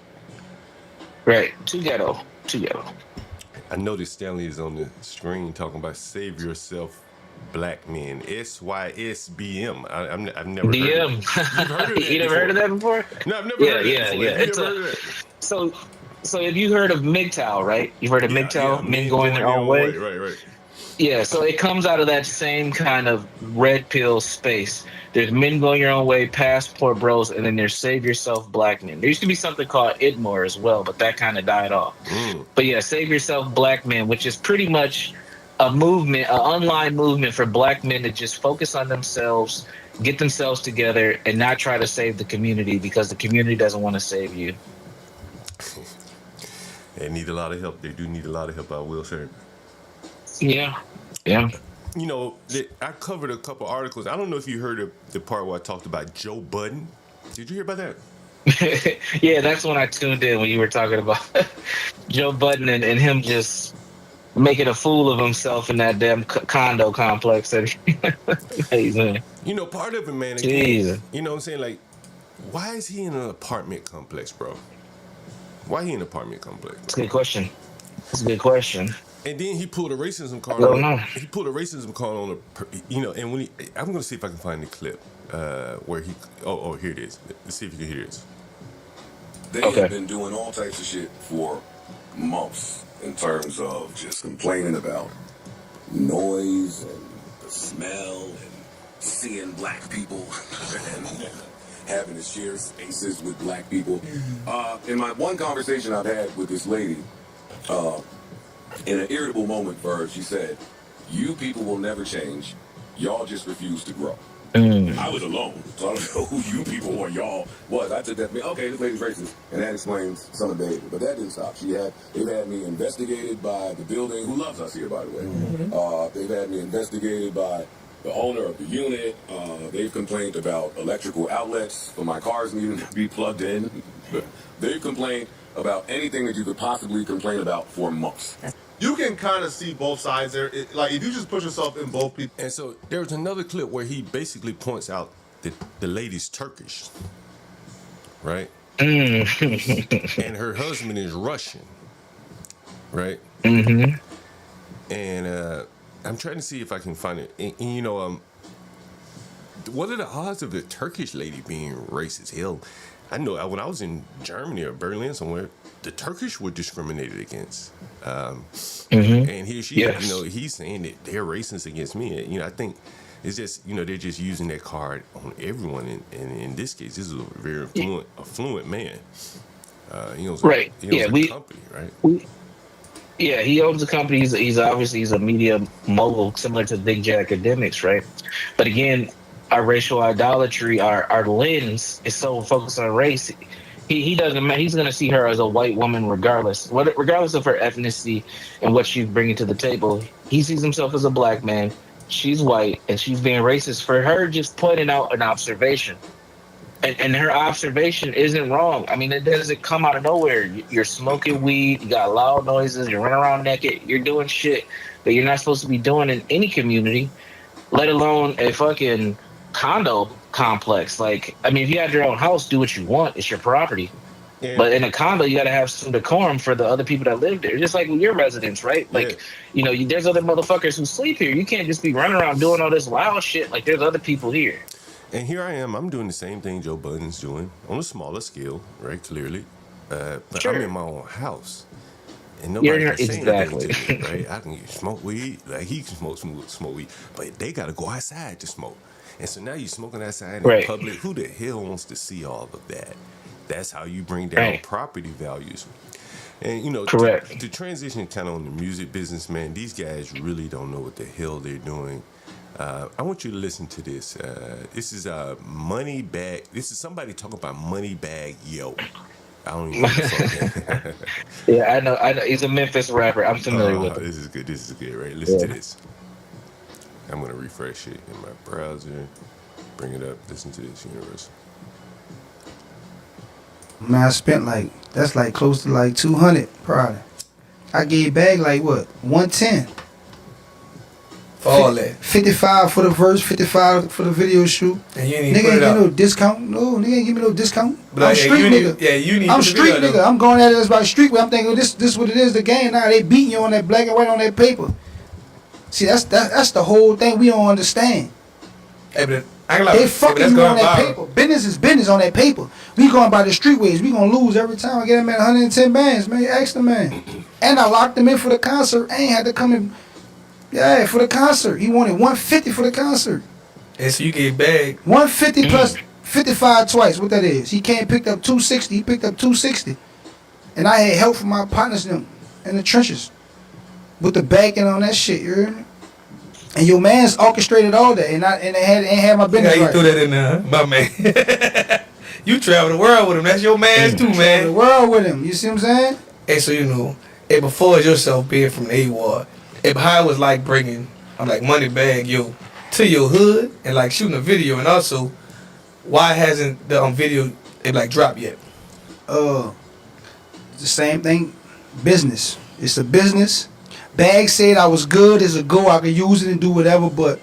Right. Too ghetto. I noticed Stanley is on the screen talking about save yourself, black men. SYSBM. I've never heard of that. You never heard of that before? No, I've never heard of that before. Yeah. Heard of that? So have you heard of MGTOW, right? You've heard of MGTOW, men going their own way? Right. Yeah, so it comes out of that same kind of red pill space. There's men going your own way, passport bros, and then there's save yourself black men. There used to be something called IDMOR as well, but that kind of died off. But yeah, save yourself black men, which is pretty much a movement, an online movement for black men to just focus on themselves, get themselves together, and not try to save the community because the community doesn't want to save you. They need a lot of help. They do need a lot of help, I will say. Yeah. I covered a couple articles. I don't know if you heard of the part where I talked about Joe Budden. Did you hear about that? Yeah, that's when I tuned in when you were talking about Joe Budden and him just making a fool of himself in that damn condo complex that he's in. Part of it, man. Again, Jesus. you know what I'm saying? Like, why is he in an apartment complex, bro? Why he in an apartment complex? That's a good question. And then he pulled a racism card. He pulled a racism card on and when I'm gonna see if I can find the clip where he. Oh, here it is. Let's see if you can hear this. They have been doing all types of shit for months in terms of just complaining about noise and the smell and seeing black people and having to share spaces with black people. In my one conversation I've had with this lady, in an irritable moment for her, she said, "You people will never change. Y'all just refuse to grow." I was alone, so I don't know who you people or y'all was. I took that to me, okay, this lady's racist, and that explains some of the behavior. But that didn't stop. They've had me investigated by the building, who loves us here, by the way. They've had me investigated by the owner of the unit. They've complained about electrical outlets for my cars needing to be plugged in. They've complained about anything that you could possibly complain about for months. You can kind of see both sides there. Like, if you just put yourself in both people. And so there was another clip where he basically points out that the lady's Turkish, right? And her husband is Russian, right? And I'm trying to see if I can find it. And what are the odds of the Turkish lady being racist? Hell, I know when I was in Germany or Berlin somewhere, the Turkish were discriminated against. And here she is, he's saying that they're racist against me. I think it's just, they're just using that card on everyone. And in this case, this is a very affluent man. He owns a company, right? He owns a company. He's obviously a media mogul, similar to Big J Academics, right? But again, our racial idolatry, our lens is so focused on race. He doesn't. He's going to see her as a white woman, regardless of her ethnicity and what she's bringing to the table. He sees himself as a black man. She's white, and she's being racist for her just pointing out an observation. And her observation isn't wrong. I mean, it doesn't come out of nowhere. You're smoking weed, you got loud noises, you're running around naked, you're doing shit that you're not supposed to be doing in any community, let alone a fucking condo complex. Like, I mean, if you had your own house, do what you want. It's your property. And But in a condo, you got to have some decorum for the other people that live there. Just like with your residents, right? yeah, Like, there's other motherfuckers who sleep here. You can't just be running around doing all this wild shit. Like, there's other people here. and here I am. I'm doing the same thing Joe Budden's doing on a smaller scale, right? Clearly, but I'm Sure. in my own house, and You're nobody can say anything exactly. to me, right? I can smoke weed, like he can smoke weed, but they got to go outside to smoke. And so now you're smoking outside in Right. public. Who the hell wants to see all of that? That's how you bring down Right. property values. And Correct. to transition kind of on the music business, man, these guys really don't know what the hell they're doing. I want you to listen to this. This is Money Bag. This is somebody talking about Money Bag Yo. I don't even know what the fuck that. Yeah, I know. I know. He's a Memphis rapper. I'm familiar with him. This is good. This is good, right? Listen to Yeah. this. I'm gonna refresh it in my browser. Bring it up. Listen to this, universe. Man, I spent that's like close to like 200 probably. I gave back like what, 110. For all that. 55 for the verse, 55 for the video shoot. And you ain't Nigga put ain't it give out. no discount. No, nigga ain't give me no discount. But I'm like, street you nigga. need, you need I'm to put the street video, nigga. though. I'm going at it as by street way. I'm thinking this what it is, the game now. They beating you on that black and white on that paper. See, that's the whole thing we don't understand. Hey, but I ain't like, They fucking that's you going on that viral. paper. Business is business on that paper. We going by the streetways. We gonna lose every time. I get him at 110 bands, man. Ask the man. And I locked him in for the concert. I ain't had to come in. Yeah, for the concert. He wanted 150 for the concert. And so you get bagged. 150 plus 55 twice. What that is? He came and picked up 260. He picked up 260. And I had help from my partners them in the trenches with the backing on that shit. You heard me? And your man's orchestrated all that, and ain't had my business Yeah, you right. threw that in there, huh? My man. You travel the world with him. That's your man's too, man. The world with him. You see what I'm saying? Hey, so hey, before yourself being from the A-Ward, hey, how it was like bringing, Money Bag Yo to your hood and like shooting a video, and also, why hasn't the video dropped yet? The same thing. Business. It's a business. Bag said I was good as a go. I could use it and do whatever, but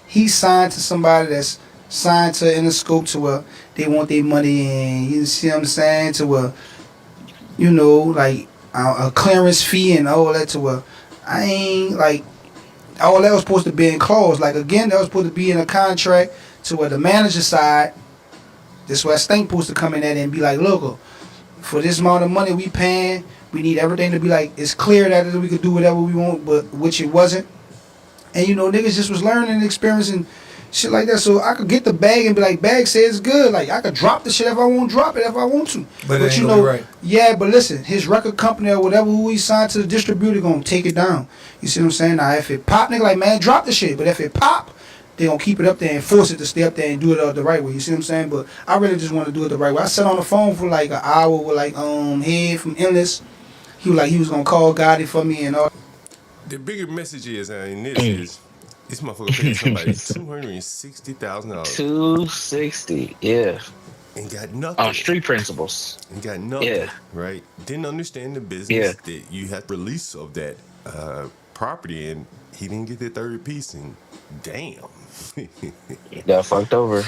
he signed to somebody that's signed to Interscope to where they want their money in. You see what I'm saying? To where, a clearance fee and all that to where I ain't like, all that was supposed to be in clause. Like again, that was supposed to be in a contract to where the manager side, this where Stink supposed to come in at and be like, look, for this amount of money we paying, we need everything to be like, it's clear that we could do whatever we want, but which it wasn't. And niggas just was learning and experiencing shit like that. So I could get the bag and be like, bag says it's good. Like I could drop the shit if I want to drop it if I want to. But it ain't gonna be right. Yeah, but listen, his record company or whatever who he signed to the distributor gonna take it down. You see what I'm saying? Now if it pop, nigga like, man, drop the shit. But if it pop, they gonna keep it up there and force it to stay up there and do it the right way. You see what I'm saying? But I really just want to do it the right way. I sat on the phone for like an hour with Head from Endless. He was gonna call Gotti for me and all. The bigger message is, and this is, this motherfucker paid somebody $260,000. 260, yeah. And got nothing. On street principles. And got nothing, Yeah. right? Didn't understand the business Yeah. that you had release of that property, and he didn't get the third piece, and damn. Got fucked over.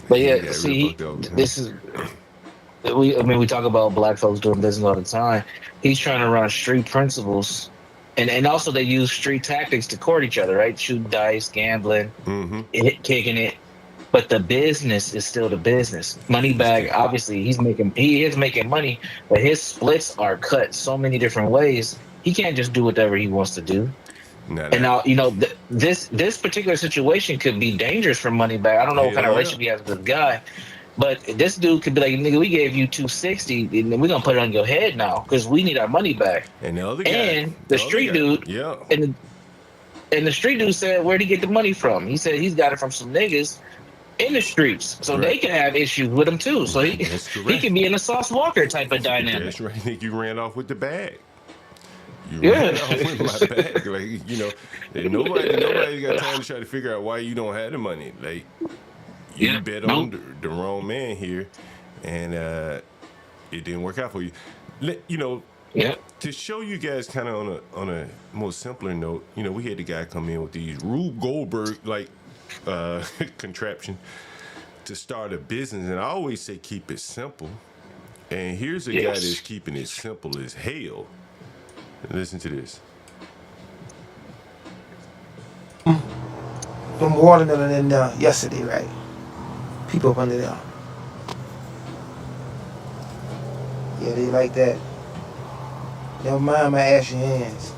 But He yeah, got real see, fucked over. this is... we talk about black folks doing business all the time. He's trying to run street principles, and also they use street tactics to court each other, right? Shooting dice, gambling, kicking it. But the business is still the business. Moneybag, obviously, he is making money, but his splits are cut so many different ways. He can't just do whatever he wants to do. And now, this particular situation could be dangerous for Moneybag. I don't know what kind of relationship he has with this guy. But this dude could be like, nigga, we gave you 260, and then we're gonna put it on your head now because we need our money back. And the other guy, and the street dude, yeah, and the street dude said, where'd he get the money from? He said he's got it from some niggas in the streets, so they can have issues with him too. So he can be in a Sauce Walker type of dynamic. That's right. Nick, you ran off with the bag. You Yeah. ran off with my bag. Like, nobody got time to try to figure out why you don't have the money. Like, you bet on the wrong man here, and it didn't work out for you. To show you guys kind of on a more simpler note, we had the guy come in with these Rube Goldberg like contraption to start a business, and I always say keep it simple. And here's a guy that's keeping it simple as hell. Listen to this. Them watermelon in there yesterday, right? People up under there. Yeah, they like that. Never mind my ashy hands.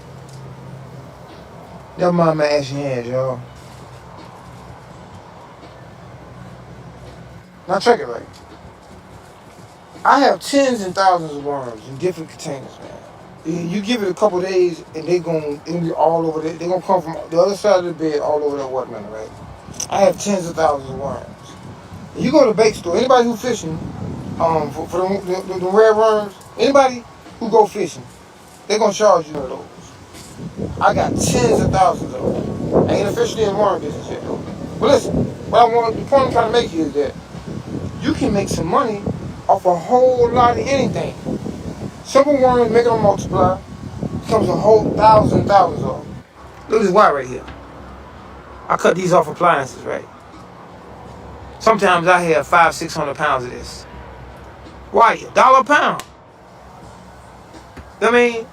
Never mind my ashy hands, y'all. Now check it right. I have tens and thousands of worms in different containers, man. You give it a couple days and it'll be all over there. They're gonna come from the other side of the bed all over that watermelon, right? I have tens of thousands of worms. And you go to the bait store, anybody who fishing, for the red worms, anybody who go fishing, they're gonna charge you one of those. I got tens of thousands of them. I ain't officially in the worm business yet though. But listen, the point I'm trying to make here is that you can make some money off a whole lot of anything. Simple worms, make them multiply, becomes a whole thousands of them. Look at this wire right here. I cut these off appliances, right? Sometimes I have 500-600 pounds of this. Why? $1 a pound. I mean,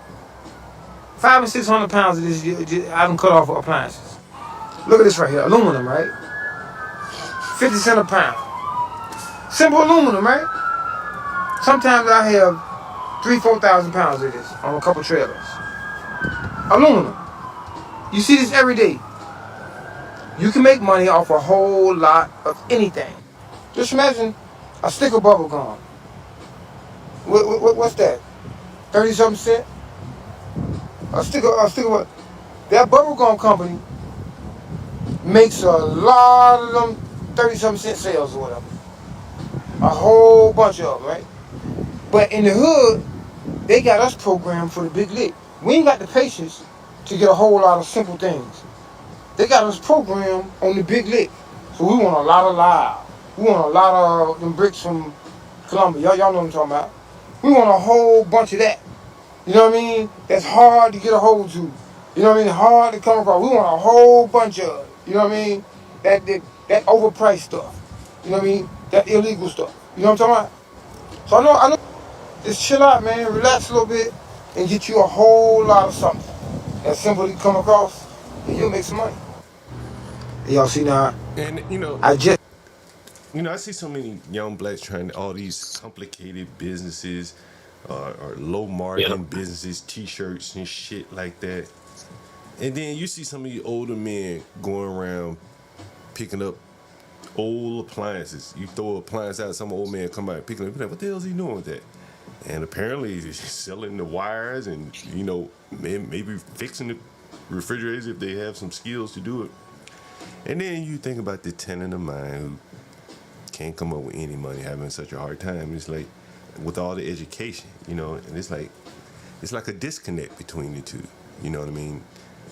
500 and 600 pounds of this I can cut off of appliances. Look at this right here, aluminum, right? 50 cents a pound. Simple aluminum, right? Sometimes I have 3,000-4,000 pounds of this on a couple trailers. Aluminum. You see this every day. You can make money off a whole lot of anything. Just imagine a stick of bubble gum. What's that? 30-something cent? A stick of what? That bubble gum company makes a lot of them 30-something cent sales or whatever. A whole bunch of them, right? But in the hood, they got us programmed for the big lick. We ain't got the patience to get a whole lot of simple things. They got us programmed on the big lick. So we want a lot of live. We want a lot of them bricks from Columbia. Y'all know what I'm talking about. We want a whole bunch of that. You know what I mean? That's hard to get a hold to. You know what I mean? Hard to come across. We want a whole bunch of it. You know what I mean? That overpriced stuff. You know what I mean? That illegal stuff. You know what I'm talking about? So I know. Just chill out, man. Relax a little bit and get you a whole lot of something. That's simple to come across and you'll make some money. Y'all see now? And I just. I see so many young blacks trying all these complicated businesses or low margin businesses, t-shirts and shit like that. And then you see some of these older men going around picking up old appliances. You throw an appliance out, some old man come out picking it up. Like, what the hell is he doing with that? And apparently he's selling the wires and, maybe fixing the refrigerators if they have some skills to do it. And then you think about the tenant of mine who can't come up with any money, having such a hard time. It's like, with all the education, and it's like a disconnect between the two. You know what I mean?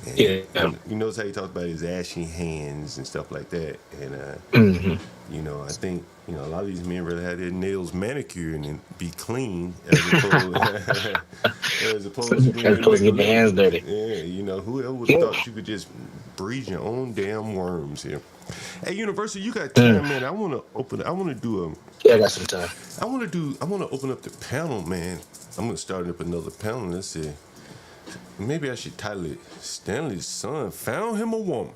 And, and you notice how he talks about his ashy hands and stuff like that. And, I think, a lot of these men really have their nails manicured and be clean as opposed to being getting their hands dirty. Yeah, whoever would have thought you could just breed your own damn worms here. Hey, Universal, you got time, man. I want to do I got some time. I want to open up the panel, man. I'm going to start up another panel. Let's see. Maybe I should title it Stanley's son found him a woman.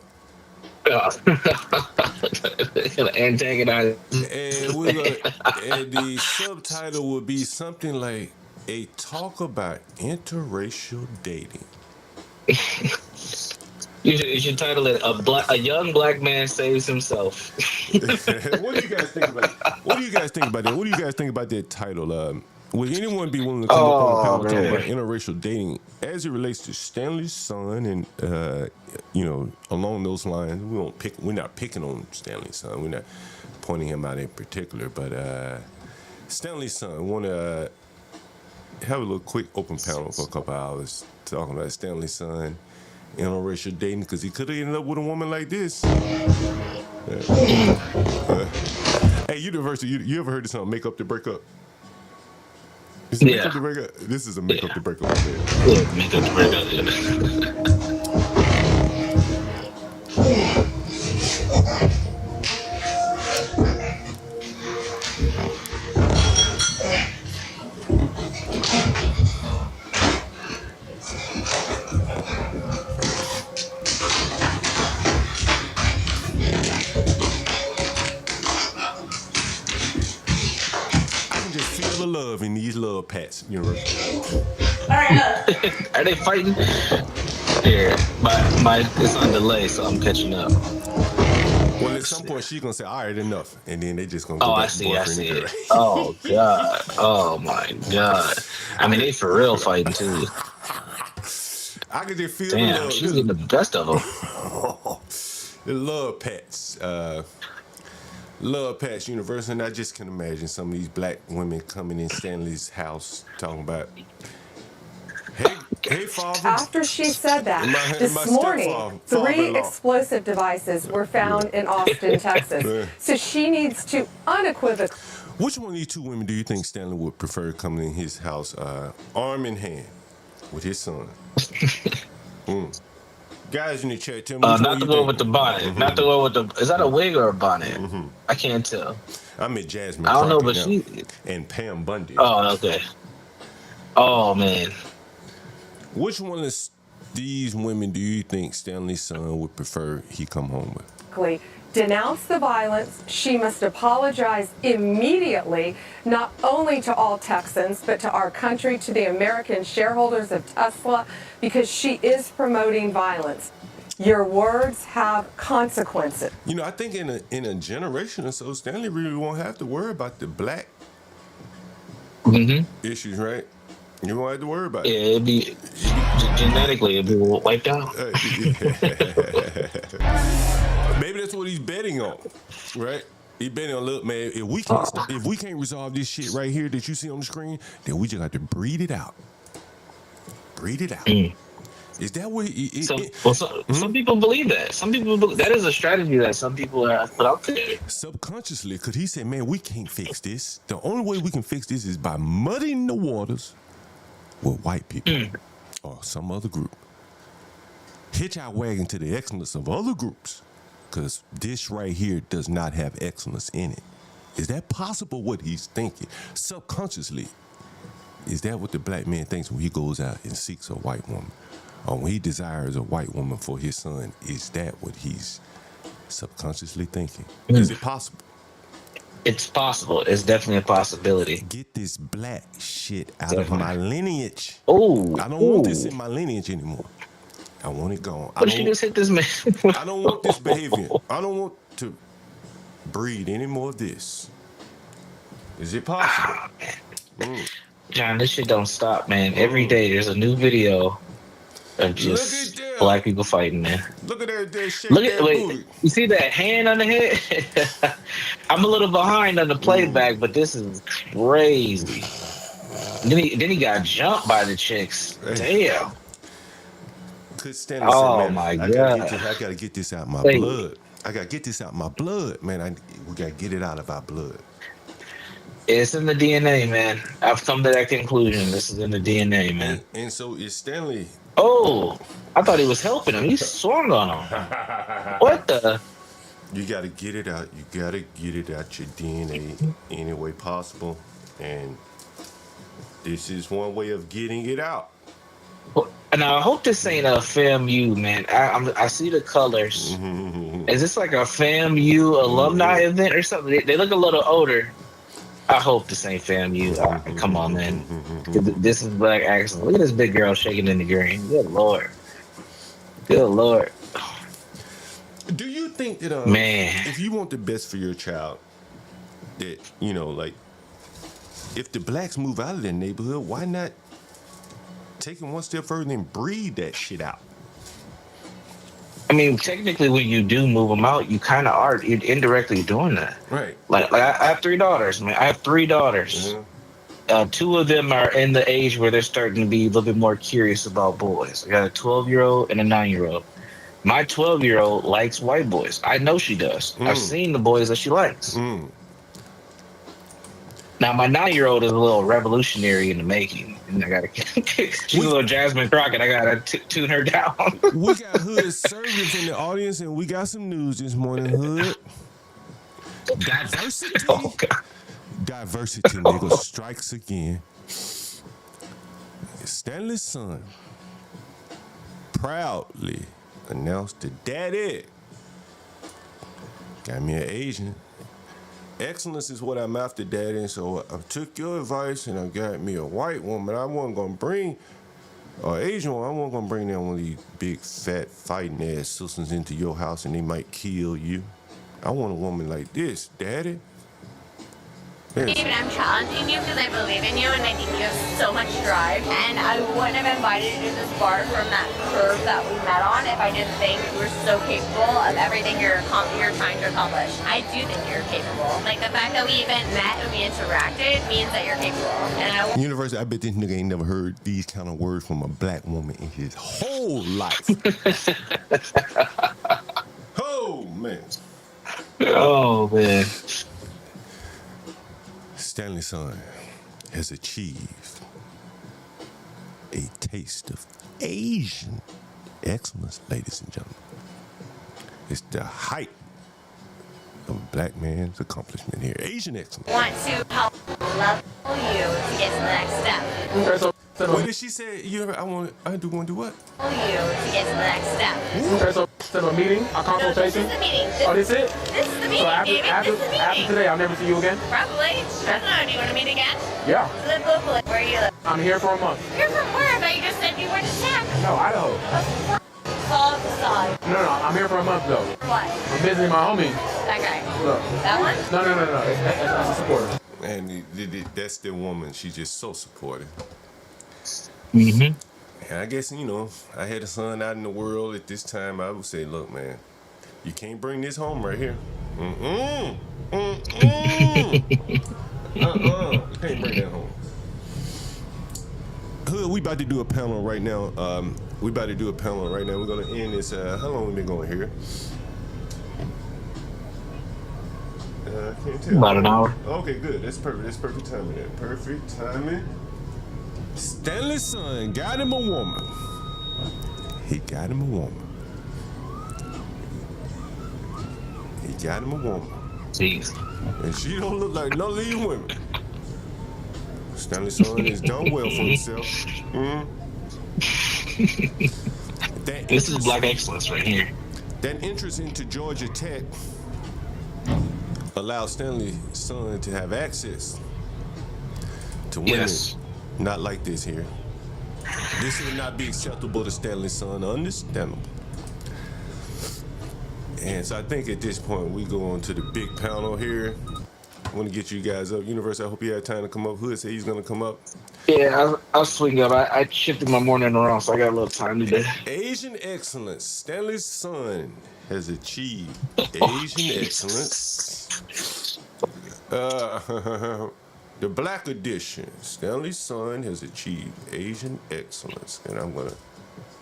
Antagonize. And the subtitle would be something like a talk about interracial dating. You should title it a young black man saves himself. What do you guys think about that? What do you guys think about that title? Would anyone be willing to come up on the panel talking about interracial dating as it relates to Stanley's son and along those lines? We're not picking on Stanley's son. We're not pointing him out in particular, but Stanley's son. Want to have a little quick open panel for a couple hours talking about Stanley's son interracial dating because he could have ended up with a woman like this. Hey, Universal, you ever heard of something? Make up to break up? Is it make up to break up? This is a make up to break up. Yeah, make up to break up. Feel the love in these love pats, you know. Are they fighting? Here, my it's on delay, so I'm catching up. Well, at some point she's gonna say, "All right, enough," and then they just gonna go back to boyfriend and girl. Oh god. Oh my god. I mean, they for real fighting too. I can just feel Damn, the love. she's getting the best of them. The love pats. Love Pats Universal, and I just can imagine some of these black women coming in Stanley's house talking about, hey, father. After she said that, this morning, 3 explosive devices were found in Austin, Texas. So she needs to unequivocally. Which one of these two women do you think Stanley would prefer coming in his house arm in hand with his son? Guys in the chat, tell me not the one with the bonnet. Not the one with the. Is that a wig or a bonnet? I can't tell. I mean Jasmine. I don't know, but she and Pam Bundy. Oh, okay. Oh man. Which one of these women do you think Stanley's son would prefer he come home with? Denounce the violence. She must apologize immediately, not only to all Texans, but to our country, to the American shareholders of Tesla, because she is promoting violence. Your words have consequences. You know, I think in a generation or so, Stanley really won't have to worry about the black issues, right? You won't have to worry about it. Yeah, it'd be genetically, it'd be wiped out. Maybe that's what he's betting on, right? He's betting on, look, man, if we can't resolve this shit right here that you see on the screen, then we just have to breed it out. Breed it out. Is that what? Some people believe that. Some people believe that is a strategy that some people have put out there. Subconsciously, because he said, man, we can't fix this. The only way we can fix this is by muddying the waters with white people or some other group. Hitch our wagon to the excellence of other groups, because this right here does not have excellence in it. Is that possible what he's thinking? Subconsciously, is that what the black man thinks when he goes out and seeks a white woman? Or when he desires a white woman for his son, is that what he's subconsciously thinking? Is it possible? It's possible. It's definitely a possibility. Get this black shit out of my lineage. Oh, I don't want this in my lineage anymore. I want it gone. What if you just hit this man? I don't want this behavior. I don't want to breed any more of this. Is it possible? John, this shit don't stop, man. Every day there's a new video of just black people fighting, man. Look at that shit. Wait, you see that hand on the head? I'm a little behind on the playback, but this is crazy. Then he got jumped by the chicks. Damn. Oh my God. I gotta get this out of my blood. I gotta get this out of my blood, man. We gotta get it out of our blood. It's in the DNA, man. I've come to that conclusion. This is in the DNA, man. And so is Stanley. Oh, I thought he was helping him. He swung on him. What the? You gotta get it out. You gotta get it out your DNA any way possible. And this is one way of getting it out. Now I hope this ain't a FAMU, man. I see the colors. Is this like a FAMU alumni event or something? They look a little older. I hope this ain't FAMU. Come on, man. This is black accent. Look at this big girl shaking in the green. Good Lord. Good Lord. Do you think that, man, if you want the best for your child, that, you know, like, if the blacks move out of their neighborhood, why not take it one step further and breed that shit out? I mean, technically, when you do move them out, you kind of are. You're indirectly doing that. Right. Like I have 3 daughters, man. I have 3 daughters. Two of them are in the age where they're starting to be a little bit more curious about boys. I got a 12-year-old and a 9-year-old. My 12-year-old likes white boys. I know she does. I've seen the boys that she likes. Now, my 9-year-old is a little revolutionary in the making. And I gotta, she's a little Jasmine Crockett. I gotta tune her down. We got Hood servants in the audience, and we got some news this morning, Hood. Diversity. Diversity, nigga, strikes again. Stanley's son proudly announced to Daddy, got me an Asian. Excellence is what I'm after, Daddy. And so I took your advice and I got me a white woman. I wasn't gonna bring Asian one. I wasn't gonna bring down one of these big, fat, fighting ass sisters into your house and they might kill you. I want a woman like this, Daddy. David, I'm challenging you because I believe in you and I think you have so much drive. And I wouldn't have invited you to this bar from that curve that we met on if I didn't think you were so capable of everything you're trying to accomplish. I do think you're capable. Like the fact that we even met and we interacted means that you're capable. And University, I bet this nigga ain't never heard these kind of words from a black woman in his whole life. Oh, man. Oh, man. Stanley's son has achieved a taste of Asian excellence, ladies and gentlemen. It's the height of a black man's accomplishment here. Asian excellence. I want to help level you to get to the next step. What did she say? I do want to do what? Level you to get to the next step. Okay, so set a meeting, a consultation. No, this is the meeting. This is it? This is the meeting, So after, David. after, This is the meeting. after today, I'll never see you again? Probably. I don't know. Do you want to meet again? Yeah. Live locally. Where do you live? I'm here for a month. You're from where? But you just said you were in Tech. No, Idaho. Call the side. No, I'm here for a month, though. For what? I'm visiting my homie. That guy. Look. That one? No. That's a supporter. And that's the woman. She's just so supportive. Mm-hmm. And I guess, I had a son out in the world at this time. I would say, look, man, you can't bring this home right here. You can't bring that home. Hood, we about to do a panel right now. We're going to end this. How long we been going here? I can't tell. About an hour. Okay, good. That's perfect. That's perfect timing there. Perfect timing. Stanley's son got him a woman. He got him a woman. Jeez. And she don't look like none of these women. Stanley's son has done well for himself. This is black excellence right here. That entrance into Georgia Tech allowed Stanley's son to have access to women not like this here. This would not be acceptable to Stanley's son, understandable. And so I think at this point we go on to the big panel here. I want to get you guys up. Universe, I hope you had time to come up. Hood said he's going to come up. Yeah, I'll swing up. I shifted my morning around, so I got a little time today. Asian excellence. Stanley's son has achieved Asian excellence. The black edition. Stanley's son has achieved Asian excellence. And I'm going to...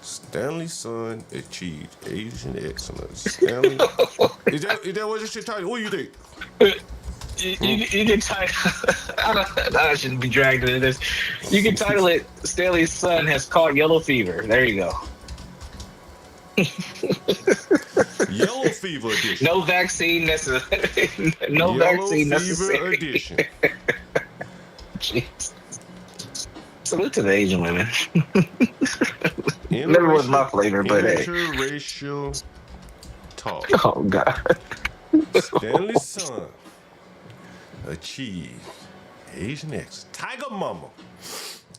Stanley's son achieved Asian excellence. Stanley... is that what you should title? What do you think? You can title... I shouldn't be dragged into this. You can title it, Stanley's son has caught yellow fever. There you go. Yellow fever edition. No vaccine necessary. Yellow vaccine necessary. Edition. Jeez. Salute to the Asian women. Never was my flavor, but hey. Interracial talk. Oh, God. Stanley's son achieved Asian X. Tiger Mama.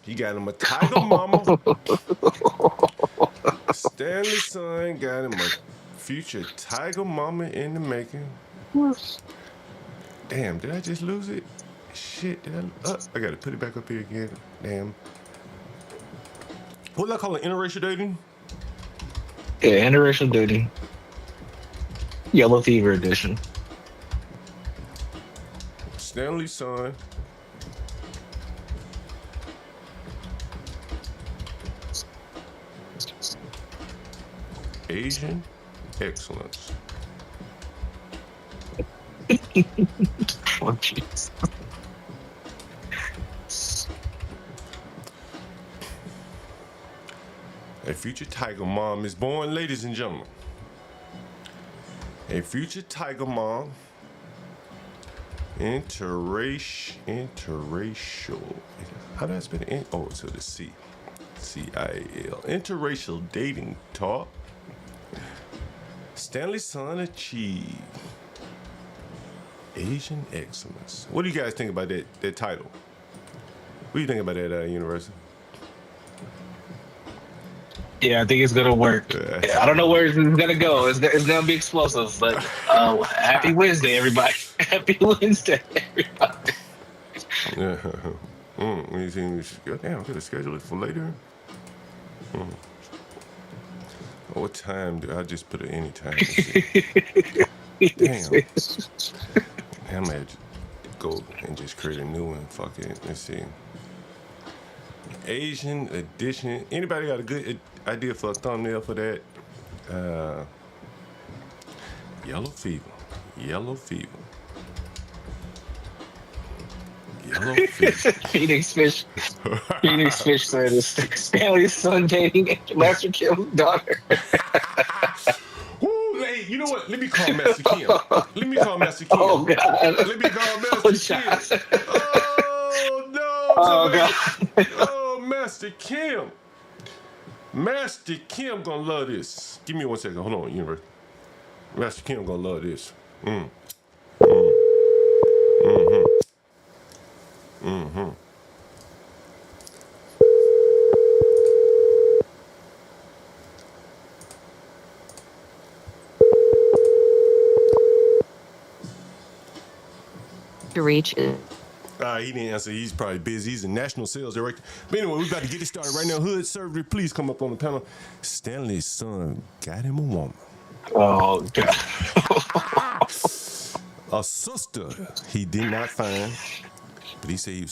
He got him a Tiger Mama. Stanley's son got him a future Tiger Mama in the making. Damn, did I just lose it? Shit, I gotta put it back up here again. Damn. What do I call it? Interracial dating? Yeah, interracial dating. Yellow fever edition. Stanley's son Asian excellence. Oh, jeez. A future tiger mom is born, ladies and gentlemen. A future tiger mom, interracial. How do I spell it? Oh, so the C-I-A-L. Interracial dating talk. Stanley's son achieved Asian excellence. What do you guys think about that title? What do you think about that, University? Yeah, I think it's gonna work. I don't know where it's gonna go. It's gonna be explosive, but happy Wednesday, everybody. Happy Wednesday, everybody. Yeah. What do you think we should go? Damn, I'm gonna schedule it for later. What time do I just put it any time? Damn. I might go and just create a new one. Fuck it. Let's see. Asian edition. Anybody got a good idea for a thumbnail for that? Yellow fever. Yellow fever. Yellow fever. Phoenix Fish said it's Stanley's son dating Master Kim's daughter. Ooh, hey, you know what? Let me call Master Kim. Let me call Master Kim. Oh, God. Let me call Master Kim. Oh, no. Oh, God. Oh, Master Kim. Master Kim gonna love this. Give me 1 second. Hold on, Universe. Master Kim gonna love this. To reach. He didn't answer. He's probably busy. He's a national sales director. But anyway, we're about to get it started right now. Hood Surgery, please come up on the panel. Stanley's son got him a woman. Oh, God. A sister he did not find, but he said he was